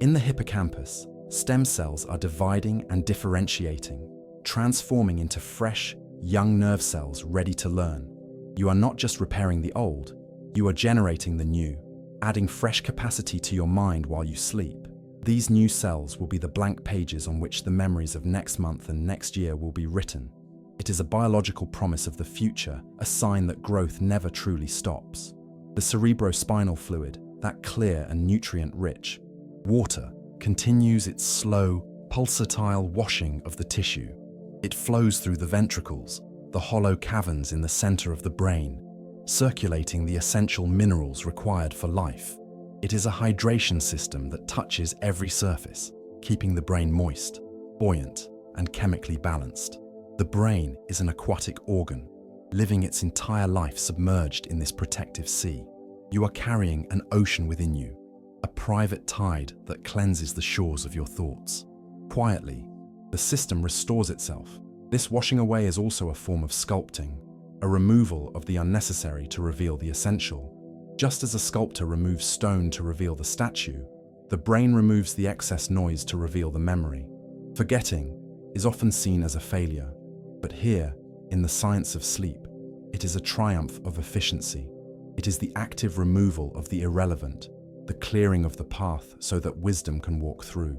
S1: In the hippocampus, stem cells are dividing and differentiating, transforming into fresh, young nerve cells ready to learn. You are not just repairing the old, you are generating the new, adding fresh capacity to your mind while you sleep. These new cells will be the blank pages on which the memories of next month and next year will be written. It is a biological promise of the future, a sign that growth never truly stops. The cerebrospinal fluid, that clear and nutrient-rich water, continues its slow, pulsatile washing of the tissue. It flows through the ventricles, the hollow caverns in the center of the brain, circulating the essential minerals required for life. It is a hydration system that touches every surface, keeping the brain moist, buoyant, and chemically balanced. The brain is an aquatic organ, living its entire life submerged in this protective sea. You are carrying an ocean within you, a private tide that cleanses the shores of your thoughts. Quietly, the system restores itself. This washing away is also a form of sculpting, a removal of the unnecessary to reveal the essential. Just as a sculptor removes stone to reveal the statue, the brain removes the excess noise to reveal the memory. Forgetting is often seen as a failure, but here, in the science of sleep, it is a triumph of efficiency. It is the active removal of the irrelevant, the clearing of the path so that wisdom can walk through.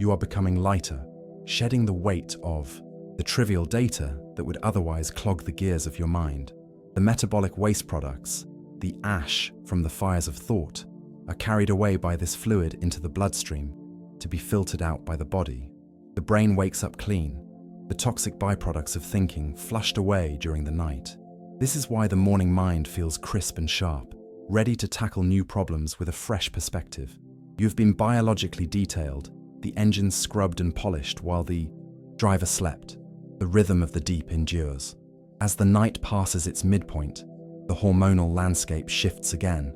S1: You are becoming lighter, shedding the weight of the trivial data that would otherwise clog the gears of your mind. The metabolic waste products, the ash from the fires of thought, are carried away by this fluid into the bloodstream to be filtered out by the body. The brain wakes up clean, the toxic byproducts of thinking flushed away during the night. This is why the morning mind feels crisp and sharp, ready to tackle new problems with a fresh perspective. You've been biologically detailed, the engine scrubbed and polished while the driver slept. The rhythm of the deep endures. As the night passes its midpoint, the hormonal landscape shifts again,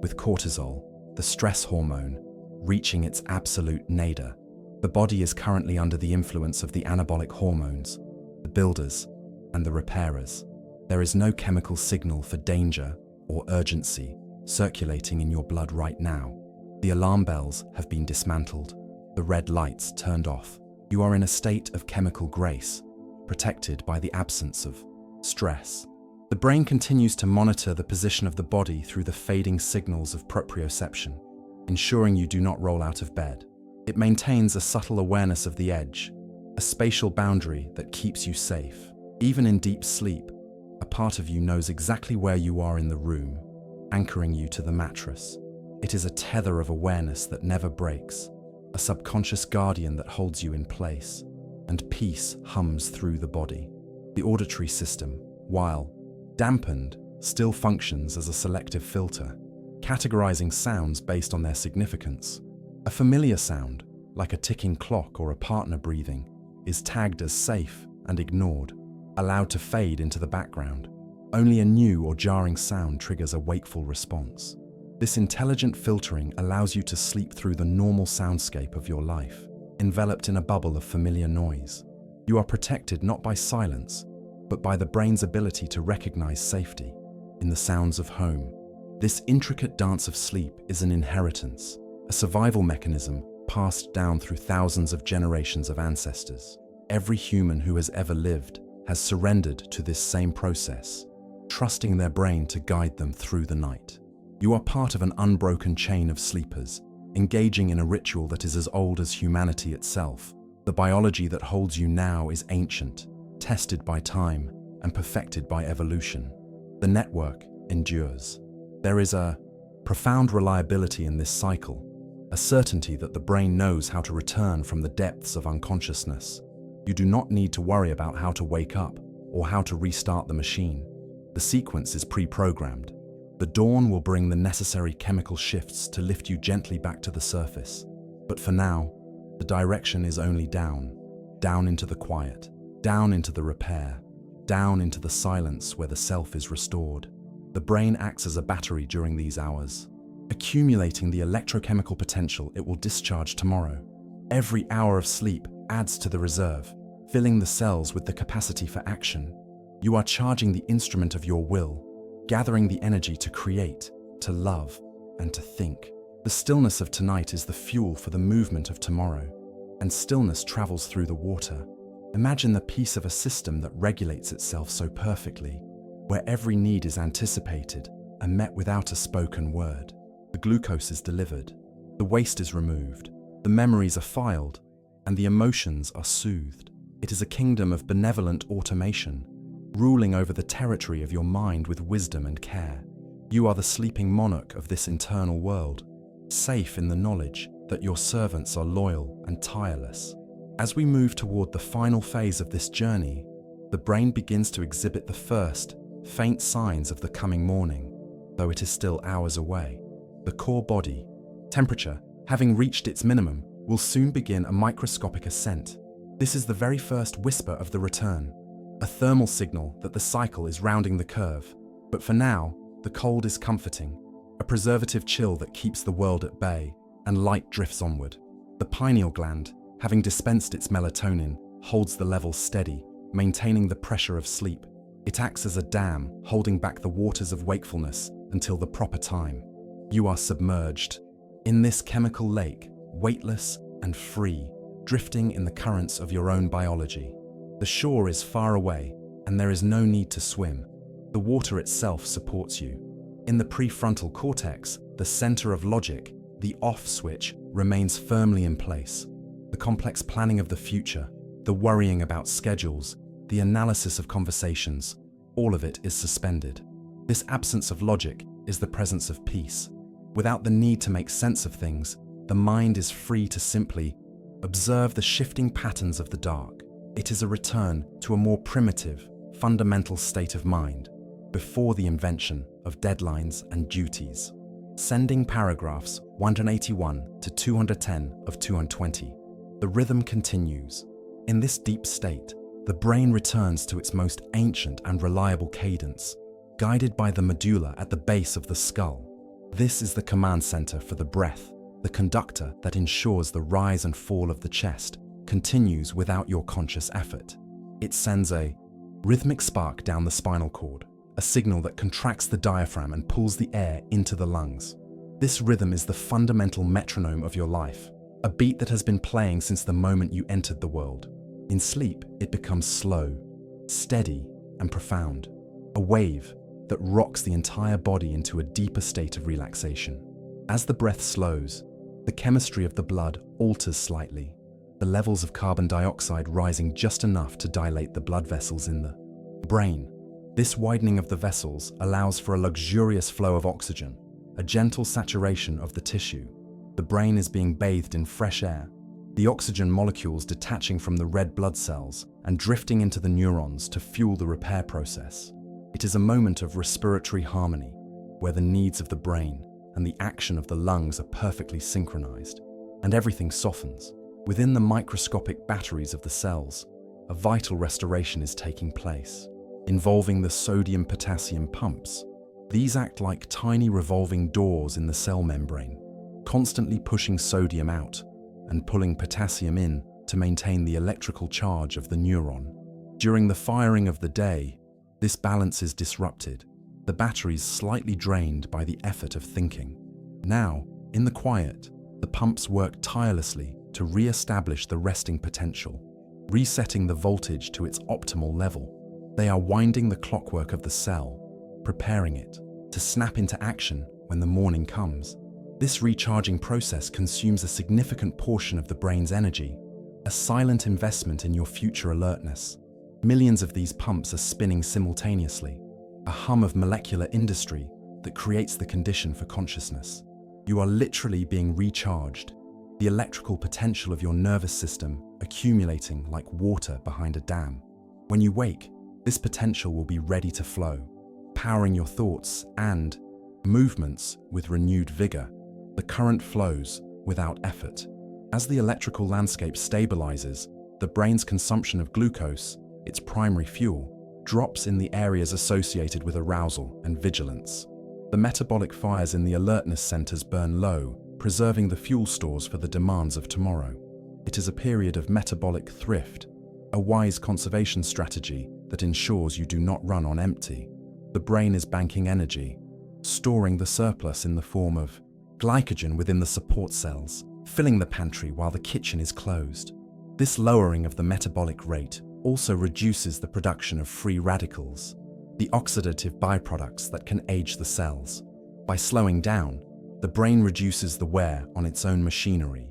S1: with cortisol, the stress hormone, reaching its absolute nadir. The body is currently under the influence of the anabolic hormones, the builders and the repairers. There is no chemical signal for danger or urgency circulating in your blood right now. The alarm bells have been dismantled, the red lights turned off. You are in a state of chemical grace, protected by the absence of stress. The brain continues to monitor the position of the body through the fading signals of proprioception, ensuring you do not roll out of bed. It maintains a subtle awareness of the edge, a spatial boundary that keeps you safe. Even in deep sleep, a part of you knows exactly where you are in the room, anchoring you to the mattress. It is a tether of awareness that never breaks, a subconscious guardian that holds you in place, and peace hums through the body. The auditory system, while dampened, still functions as a selective filter, categorizing sounds based on their significance. A familiar sound, like a ticking clock or a partner breathing, is tagged as safe and ignored, allowed to fade into the background. Only a new or jarring sound triggers a wakeful response. This intelligent filtering allows you to sleep through the normal soundscape of your life, enveloped in a bubble of familiar noise. You are protected not by silence, but by the brain's ability to recognize safety in the sounds of home. This intricate dance of sleep is an inheritance, a survival mechanism passed down through thousands of generations of ancestors. Every human who has ever lived has surrendered to this same process, trusting their brain to guide them through the night. You are part of an unbroken chain of sleepers, engaging in a ritual that is as old as humanity itself. The biology that holds you now is ancient, tested by time, and perfected by evolution. The network endures. There is a profound reliability in this cycle, a certainty that the brain knows how to return from the depths of unconsciousness. You do not need to worry about how to wake up or how to restart the machine. The sequence is pre-programmed. The dawn will bring the necessary chemical shifts to lift you gently back to the surface. But for now, the direction is only down, down into the quiet, down into the repair, down into the silence where the self is restored. The brain acts as a battery during these hours, accumulating the electrochemical potential it will discharge tomorrow. Every hour of sleep adds to the reserve, filling the cells with the capacity for action. You are charging the instrument of your will, gathering the energy to create, to love, and to think. The stillness of tonight is the fuel for the movement of tomorrow, and stillness travels through the water. Imagine the peace of a system that regulates itself so perfectly, where every need is anticipated and met without a spoken word. The glucose is delivered, the waste is removed, the memories are filed, and the emotions are soothed. It is a kingdom of benevolent automation, ruling over the territory of your mind with wisdom and care. You are the sleeping monarch of this internal world, safe in the knowledge that your servants are loyal and tireless. As we move toward the final phase of this journey, the brain begins to exhibit the first, faint signs of the coming morning, though it is still hours away. The core body, temperature, having reached its minimum, will soon begin a microscopic ascent. This is the very first whisper of the return, a thermal signal that the cycle is rounding the curve. But for now, the cold is comforting, a preservative chill that keeps the world at bay, and light drifts onward. The pineal gland, having dispensed its melatonin, holds the levels steady, maintaining the pressure of sleep. It acts as a dam, holding back the waters of wakefulness until the proper time. You are submerged in this chemical lake, weightless and free, drifting in the currents of your own biology. The shore is far away, and there is no need to swim. The water itself supports you. In the prefrontal cortex, the center of logic, the off switch remains firmly in place. The complex planning of the future, the worrying about schedules, the analysis of conversations, all of it is suspended. This absence of logic is the presence of peace. Without the need to make sense of things, the mind is free to simply observe the shifting patterns of the dark. It is a return to a more primitive, fundamental state of mind, before the invention of deadlines and duties. Sending paragraphs 181 to 210 of 220. The rhythm continues. In this deep state, the brain returns to its most ancient and reliable cadence, guided by the medulla at the base of the skull. This is the command center for the breath, the conductor that ensures the rise and fall of the chest continues without your conscious effort. It sends a rhythmic spark down the spinal cord, a signal that contracts the diaphragm and pulls the air into the lungs. This rhythm is the fundamental metronome of your life, a beat that has been playing since the moment you entered the world. In sleep, it becomes slow, steady, and profound, a wave that rocks the entire body into a deeper state of relaxation. As the breath slows, the chemistry of the blood alters slightly, the levels of carbon dioxide rising just enough to dilate the blood vessels in the brain. This widening of the vessels allows for a luxurious flow of oxygen, a gentle saturation of the tissue. The brain is being bathed in fresh air, the oxygen molecules detaching from the red blood cells and drifting into the neurons to fuel the repair process. It is a moment of respiratory harmony, where the needs of the brain and the action of the lungs are perfectly synchronized, and everything softens. Within the microscopic batteries of the cells, a vital restoration is taking place, involving the sodium-potassium pumps. These act like tiny revolving doors in the cell membrane, constantly pushing sodium out and pulling potassium in to maintain the electrical charge of the neuron. During the firing of the day, this balance is disrupted, the batteries slightly drained by the effort of thinking. Now, in the quiet, the pumps work tirelessly to re-establish the resting potential, resetting the voltage to its optimal level. They are winding the clockwork of the cell, preparing it to snap into action when the morning comes. This recharging process consumes a significant portion of the brain's energy, a silent investment in your future alertness. Millions of these pumps are spinning simultaneously, a hum of molecular industry that creates the condition for consciousness. You are literally being recharged, the electrical potential of your nervous system accumulating like water behind a dam. When you wake, this potential will be ready to flow, powering your thoughts and movements with renewed vigor. The current flows without effort. As the electrical landscape stabilizes, the brain's consumption of glucose, its primary fuel, drops in the areas associated with arousal and vigilance. The metabolic fires in the alertness centers burn low, preserving the fuel stores for the demands of tomorrow. It is a period of metabolic thrift, a wise conservation strategy that ensures you do not run on empty. The brain is banking energy, storing the surplus in the form of glycogen within the support cells, filling the pantry while the kitchen is closed. This lowering of the metabolic rate also reduces the production of free radicals, the oxidative byproducts that can age the cells. By slowing down, the brain reduces the wear on its own machinery,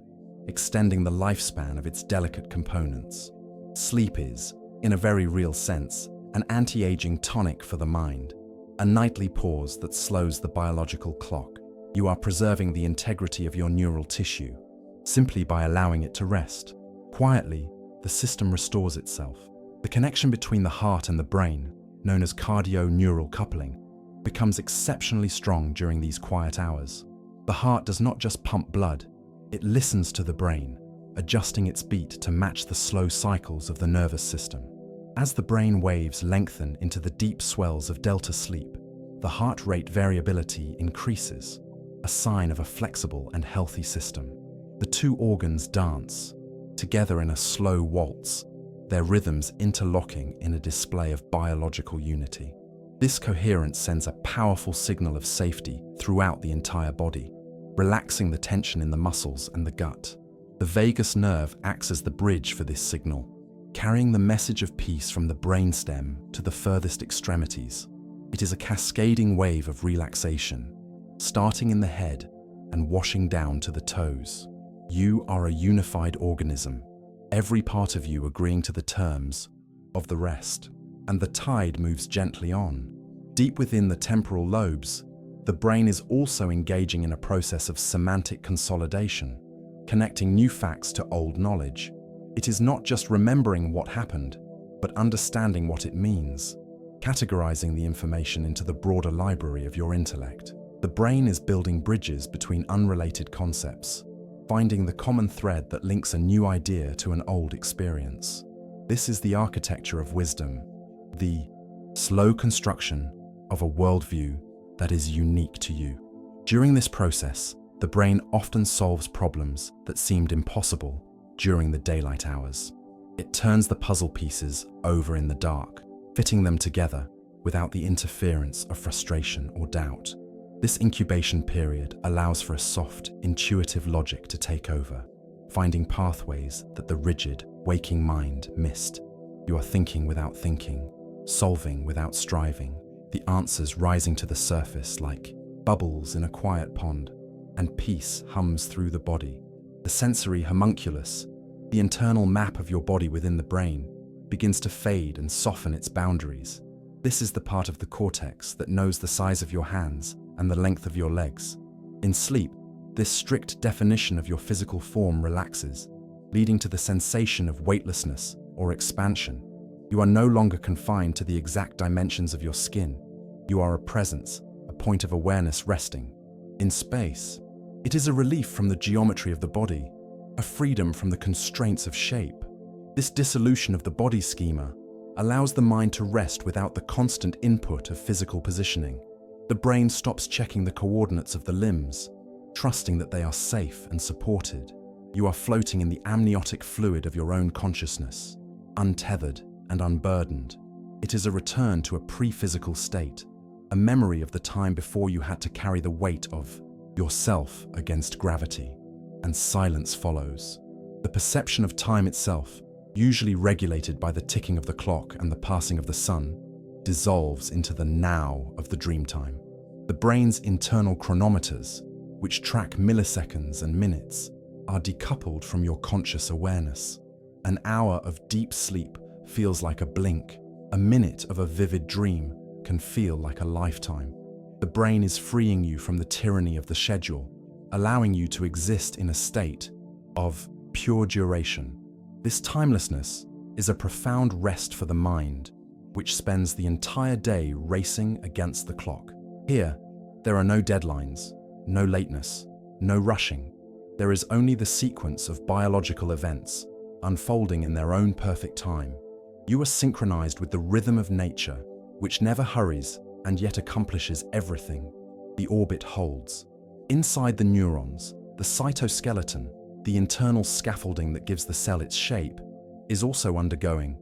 S1: extending the lifespan of its delicate components. Sleep is, in a very real sense, an anti-aging tonic for the mind, a nightly pause that slows the biological clock. You are preserving the integrity of your neural tissue, simply by allowing it to rest. Quietly, the system restores itself. The connection between the heart and the brain, known as cardio-neural coupling, becomes exceptionally strong during these quiet hours. The heart does not just pump blood, it listens to the brain, adjusting its beat to match the slow cycles of the nervous system. As the brain waves lengthen into the deep swells of delta sleep, the heart rate variability increases, a sign of a flexible and healthy system. The two organs dance, together in a slow waltz, their rhythms interlocking in a display of biological unity. This coherence sends a powerful signal of safety throughout the entire body, relaxing the tension in the muscles and the gut. The vagus nerve acts as the bridge for this signal, carrying the message of peace from the brainstem to the furthest extremities. It is a cascading wave of relaxation, starting in the head and washing down to the toes. You are a unified organism, every part of you agreeing to the terms of the rest, and the tide moves gently on. Deep within the temporal lobes, the brain is also engaging in a process of semantic consolidation, connecting new facts to old knowledge. It is not just remembering what happened, but understanding what it means, categorizing the information into the broader library of your intellect. The brain is building bridges between unrelated concepts, finding the common thread that links a new idea to an old experience. This is the architecture of wisdom, the slow construction of a worldview that is unique to you. During this process, the brain often solves problems that seemed impossible during the daylight hours. It turns the puzzle pieces over in the dark, fitting them together without the interference of frustration or doubt. This incubation period allows for a soft, intuitive logic to take over, finding pathways that the rigid, waking mind missed. You are thinking without thinking, solving without striving, the answers rising to the surface like bubbles in a quiet pond, and peace hums through the body. The sensory homunculus, the internal map of your body within the brain, begins to fade and soften its boundaries. This is the part of the cortex that knows the size of your hands and the length of your legs. In sleep, this strict definition of your physical form relaxes, leading to the sensation of weightlessness or expansion. You are no longer confined to the exact dimensions of your skin. You are a presence, a point of awareness resting in space. It is a relief from the geometry of the body, a freedom from the constraints of shape. This dissolution of the body schema allows the mind to rest without the constant input of physical positioning. The brain stops checking the coordinates of the limbs, trusting that they are safe and supported. You are floating in the amniotic fluid of your own consciousness, untethered and unburdened. It is a return to a pre-physical state, a memory of the time before you had to carry the weight of yourself against gravity, and silence follows. The perception of time itself, usually regulated by the ticking of the clock and the passing of the sun, dissolves into the now of the dream time. The brain's internal chronometers, which track milliseconds and minutes, are decoupled from your conscious awareness. An hour of deep sleep feels like a blink. A minute of a vivid dream can feel like a lifetime. The brain is freeing you from the tyranny of the schedule, allowing you to exist in a state of pure duration. This timelessness is a profound rest for the mind, which spends the entire day racing against the clock. Here, there are no deadlines, no lateness, no rushing. There is only the sequence of biological events unfolding in their own perfect time. You are synchronized with the rhythm of nature, which never hurries and yet accomplishes everything. The orbit holds. Inside the neurons, the cytoskeleton, the internal scaffolding that gives the cell its shape, is also undergoing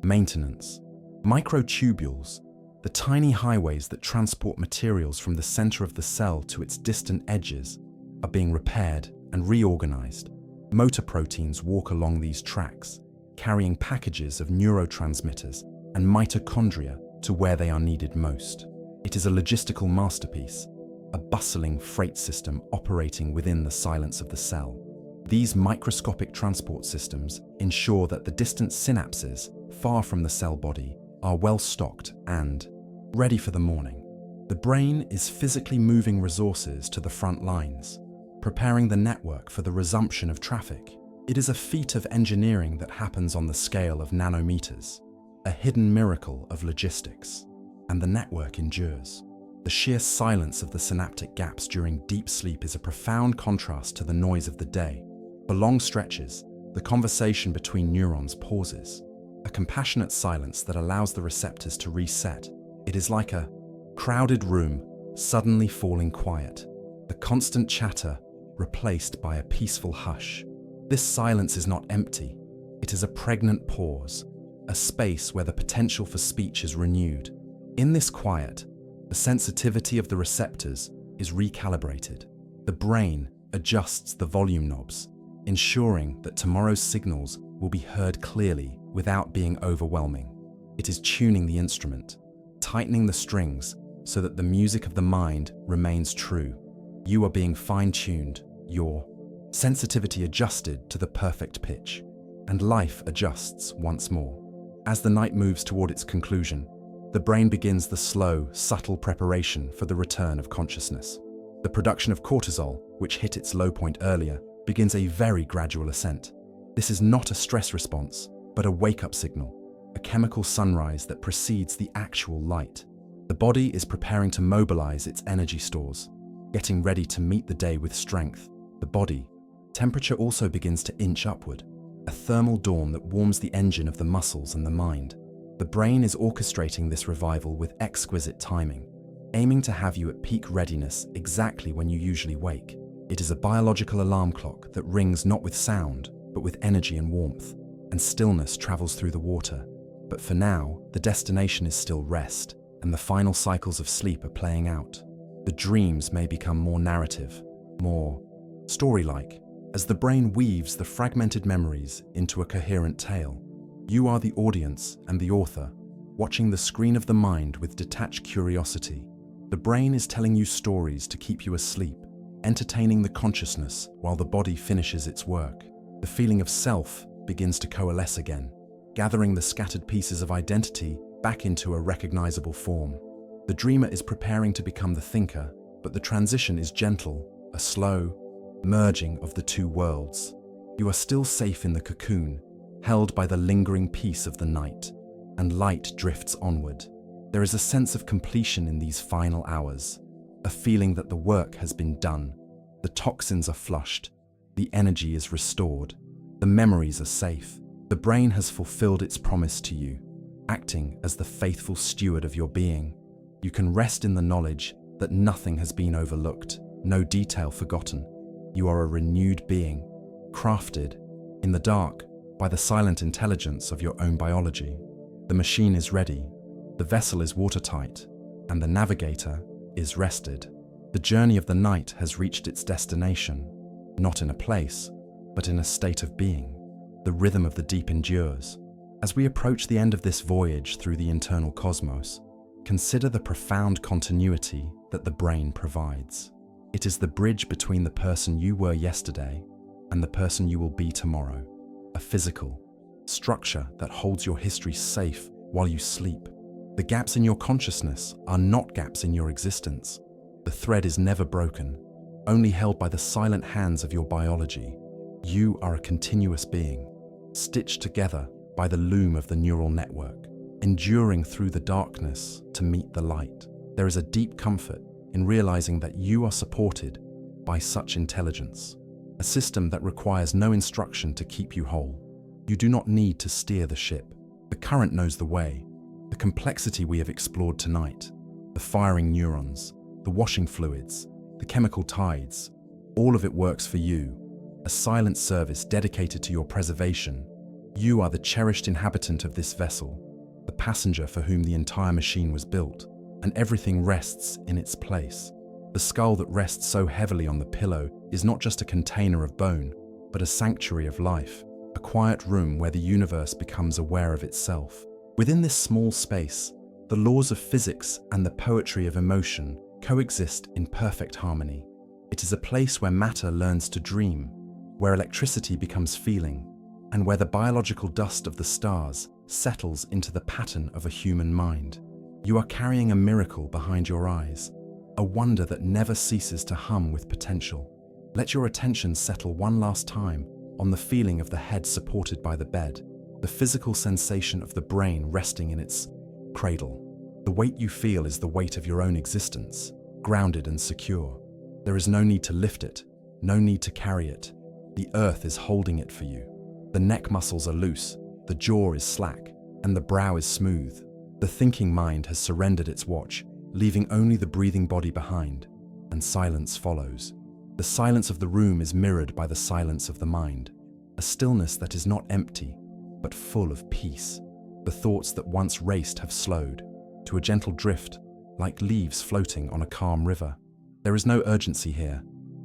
S1: maintenance. Microtubules, the tiny highways that transport materials from the center of the cell to its distant edges, are being repaired and reorganized. Motor proteins walk along these tracks, carrying packages of neurotransmitters and mitochondria to where they are needed most. It is a logistical masterpiece, a bustling freight system operating within the silence of the cell. These microscopic transport systems ensure that the distant synapses, far from the cell body, are well stocked and ready for the morning. The brain is physically moving resources to the front lines, preparing the network for the resumption of traffic. It is a feat of engineering that happens on the scale of nanometers, a hidden miracle of logistics, and the network endures. The sheer silence of the synaptic gaps during deep sleep is a profound contrast to the noise of the day. For long stretches, the conversation between neurons pauses, a compassionate silence that allows the receptors to reset. It is like a crowded room suddenly falling quiet, the constant chatter replaced by a peaceful hush. This silence is not empty. It is a pregnant pause, a space where the potential for speech is renewed. In this quiet, the sensitivity of the receptors is recalibrated. The brain adjusts the volume knobs, ensuring that tomorrow's signals will be heard clearly without being overwhelming. It is tuning the instrument, tightening the strings so that the music of the mind remains true. You are being fine-tuned, your sensitivity adjusted to the perfect pitch, and life adjusts once more. As the night moves toward its conclusion, the brain begins the slow, subtle preparation for the return of consciousness. The production of cortisol, which hit its low point earlier, begins a very gradual ascent. This is not a stress response, but a wake-up signal, a chemical sunrise that precedes the actual light. The body is preparing to mobilize its energy stores, getting ready to meet the day with strength. The body temperature also begins to inch upward, a thermal dawn that warms the engine of the muscles and the mind. The brain is orchestrating this revival with exquisite timing, aiming to have you at peak readiness exactly when you usually wake. It is a biological alarm clock that rings not with sound, but with energy and warmth, and stillness travels through the water. But for now, the destination is still rest, and the final cycles of sleep are playing out. The dreams may become more narrative, more story-like, as the brain weaves the fragmented memories into a coherent tale. You are the audience and the author, watching the screen of the mind with detached curiosity. The brain is telling you stories to keep you asleep, entertaining the consciousness while the body finishes its work. The feeling of self begins to coalesce again, gathering the scattered pieces of identity back into a recognizable form. The dreamer is preparing to become the thinker, but the transition is gentle, a slow merging of the two worlds. You are still safe in the cocoon, held by the lingering peace of the night, and light drifts onward. There is a sense of completion in these final hours, a feeling that the work has been done. The toxins are flushed, the energy is restored, the memories are safe. The brain has fulfilled its promise to you, acting as the faithful steward of your being. You can rest in the knowledge that nothing has been overlooked, no detail forgotten. You are a renewed being, crafted in the dark by the silent intelligence of your own biology. The machine is ready, the vessel is watertight, and the navigator is rested. The journey of the night has reached its destination, not in a place, but in a state of being. The rhythm of the deep endures. As we approach the end of this voyage through the internal cosmos, consider the profound continuity that the brain provides. It is the bridge between the person you were yesterday and the person you will be tomorrow, a physical structure that holds your history safe while you sleep. The gaps in your consciousness are not gaps in your existence. The thread is never broken, only held by the silent hands of your biology. You are a continuous being, stitched together by the loom of the neural network, enduring through the darkness to meet the light. There is a deep comfort in realizing that you are supported by such intelligence, a system that requires no instruction to keep you whole. You do not need to steer the ship. The current knows the way. The complexity we have explored tonight, the firing neurons, the washing fluids, the chemical tides, all of it works for you, a silent service dedicated to your preservation. You are the cherished inhabitant of this vessel, the passenger for whom the entire machine was built, and everything rests in its place. The skull that rests so heavily on the pillow is not just a container of bone, but a sanctuary of life, a quiet room where the universe becomes aware of itself. Within this small space, the laws of physics and the poetry of emotion coexist in perfect harmony. It is a place where matter learns to dream, where electricity becomes feeling, and where the biological dust of the stars settles into the pattern of a human mind. You are carrying a miracle behind your eyes, a wonder that never ceases to hum with potential. Let your attention settle one last time on the feeling of the head supported by the bed, the physical sensation of the brain resting in its cradle. The weight you feel is the weight of your own existence, grounded and secure. There is no need to lift it, no need to carry it. The earth is holding it for you. The neck muscles are loose, the jaw is slack, and the brow is smooth. The thinking mind has surrendered its watch, leaving only the breathing body behind, and silence follows. The silence of the room is mirrored by the silence of the mind, a stillness that is not empty, but full of peace. The thoughts that once raced have slowed to a gentle drift, like leaves floating on a calm river. There is no urgency here,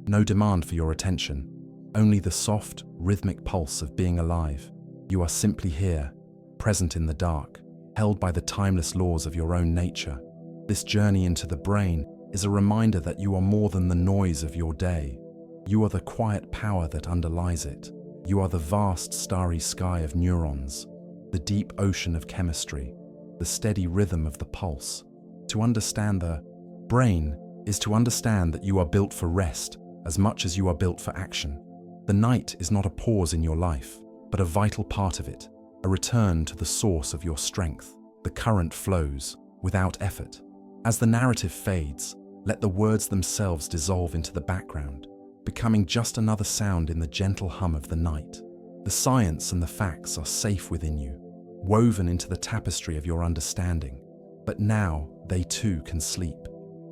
S1: no demand for your attention, only the soft, rhythmic pulse of being alive. You are simply here, present in the dark, held by the timeless laws of your own nature. This journey into the brain is a reminder that you are more than the noise of your day. You are the quiet power that underlies it. You are the vast starry sky of neurons, the deep ocean of chemistry, the steady rhythm of the pulse. To understand the brain is to understand that you are built for rest as much as you are built for action. The night is not a pause in your life, but a vital part of it, a return to the source of your strength. The current flows without effort. As the narrative fades, let the words themselves dissolve into the background, becoming just another sound in the gentle hum of the night. The science and the facts are safe within you, woven into the tapestry of your understanding. But now they too can sleep.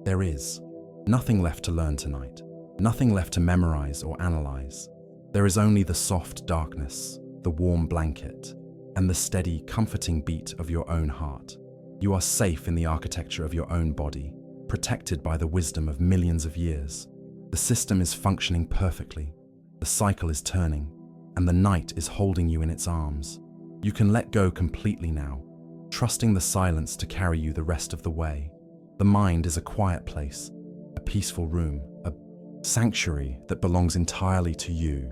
S1: There is nothing left to learn tonight, nothing left to memorize or analyze. There is only the soft darkness, the warm blanket, and the steady, comforting beat of your own heart. You are safe in the architecture of your own body, protected by the wisdom of millions of years. The system is functioning perfectly, the cycle is turning, and the night is holding you in its arms. You can let go completely now, trusting the silence to carry you the rest of the way. The mind is a quiet place, a peaceful room, a sanctuary that belongs entirely to you,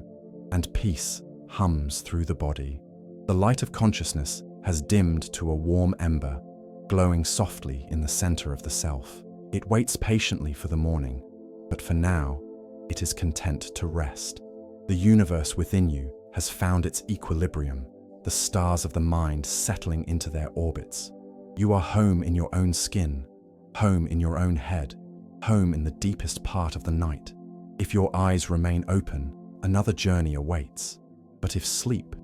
S1: and peace hums through the body. The light of consciousness has dimmed to a warm ember, glowing softly in the center of the self. It waits patiently for the morning, but for now, it is content to rest. The universe within you has found its equilibrium, the stars of the mind settling into their orbits. You are home in your own skin, home in your own head, home in the deepest part of the night. If your eyes remain open, another journey awaits. But if sleep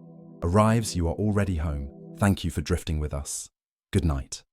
S1: arrives, you are already home. Thank you for drifting with us. Good night.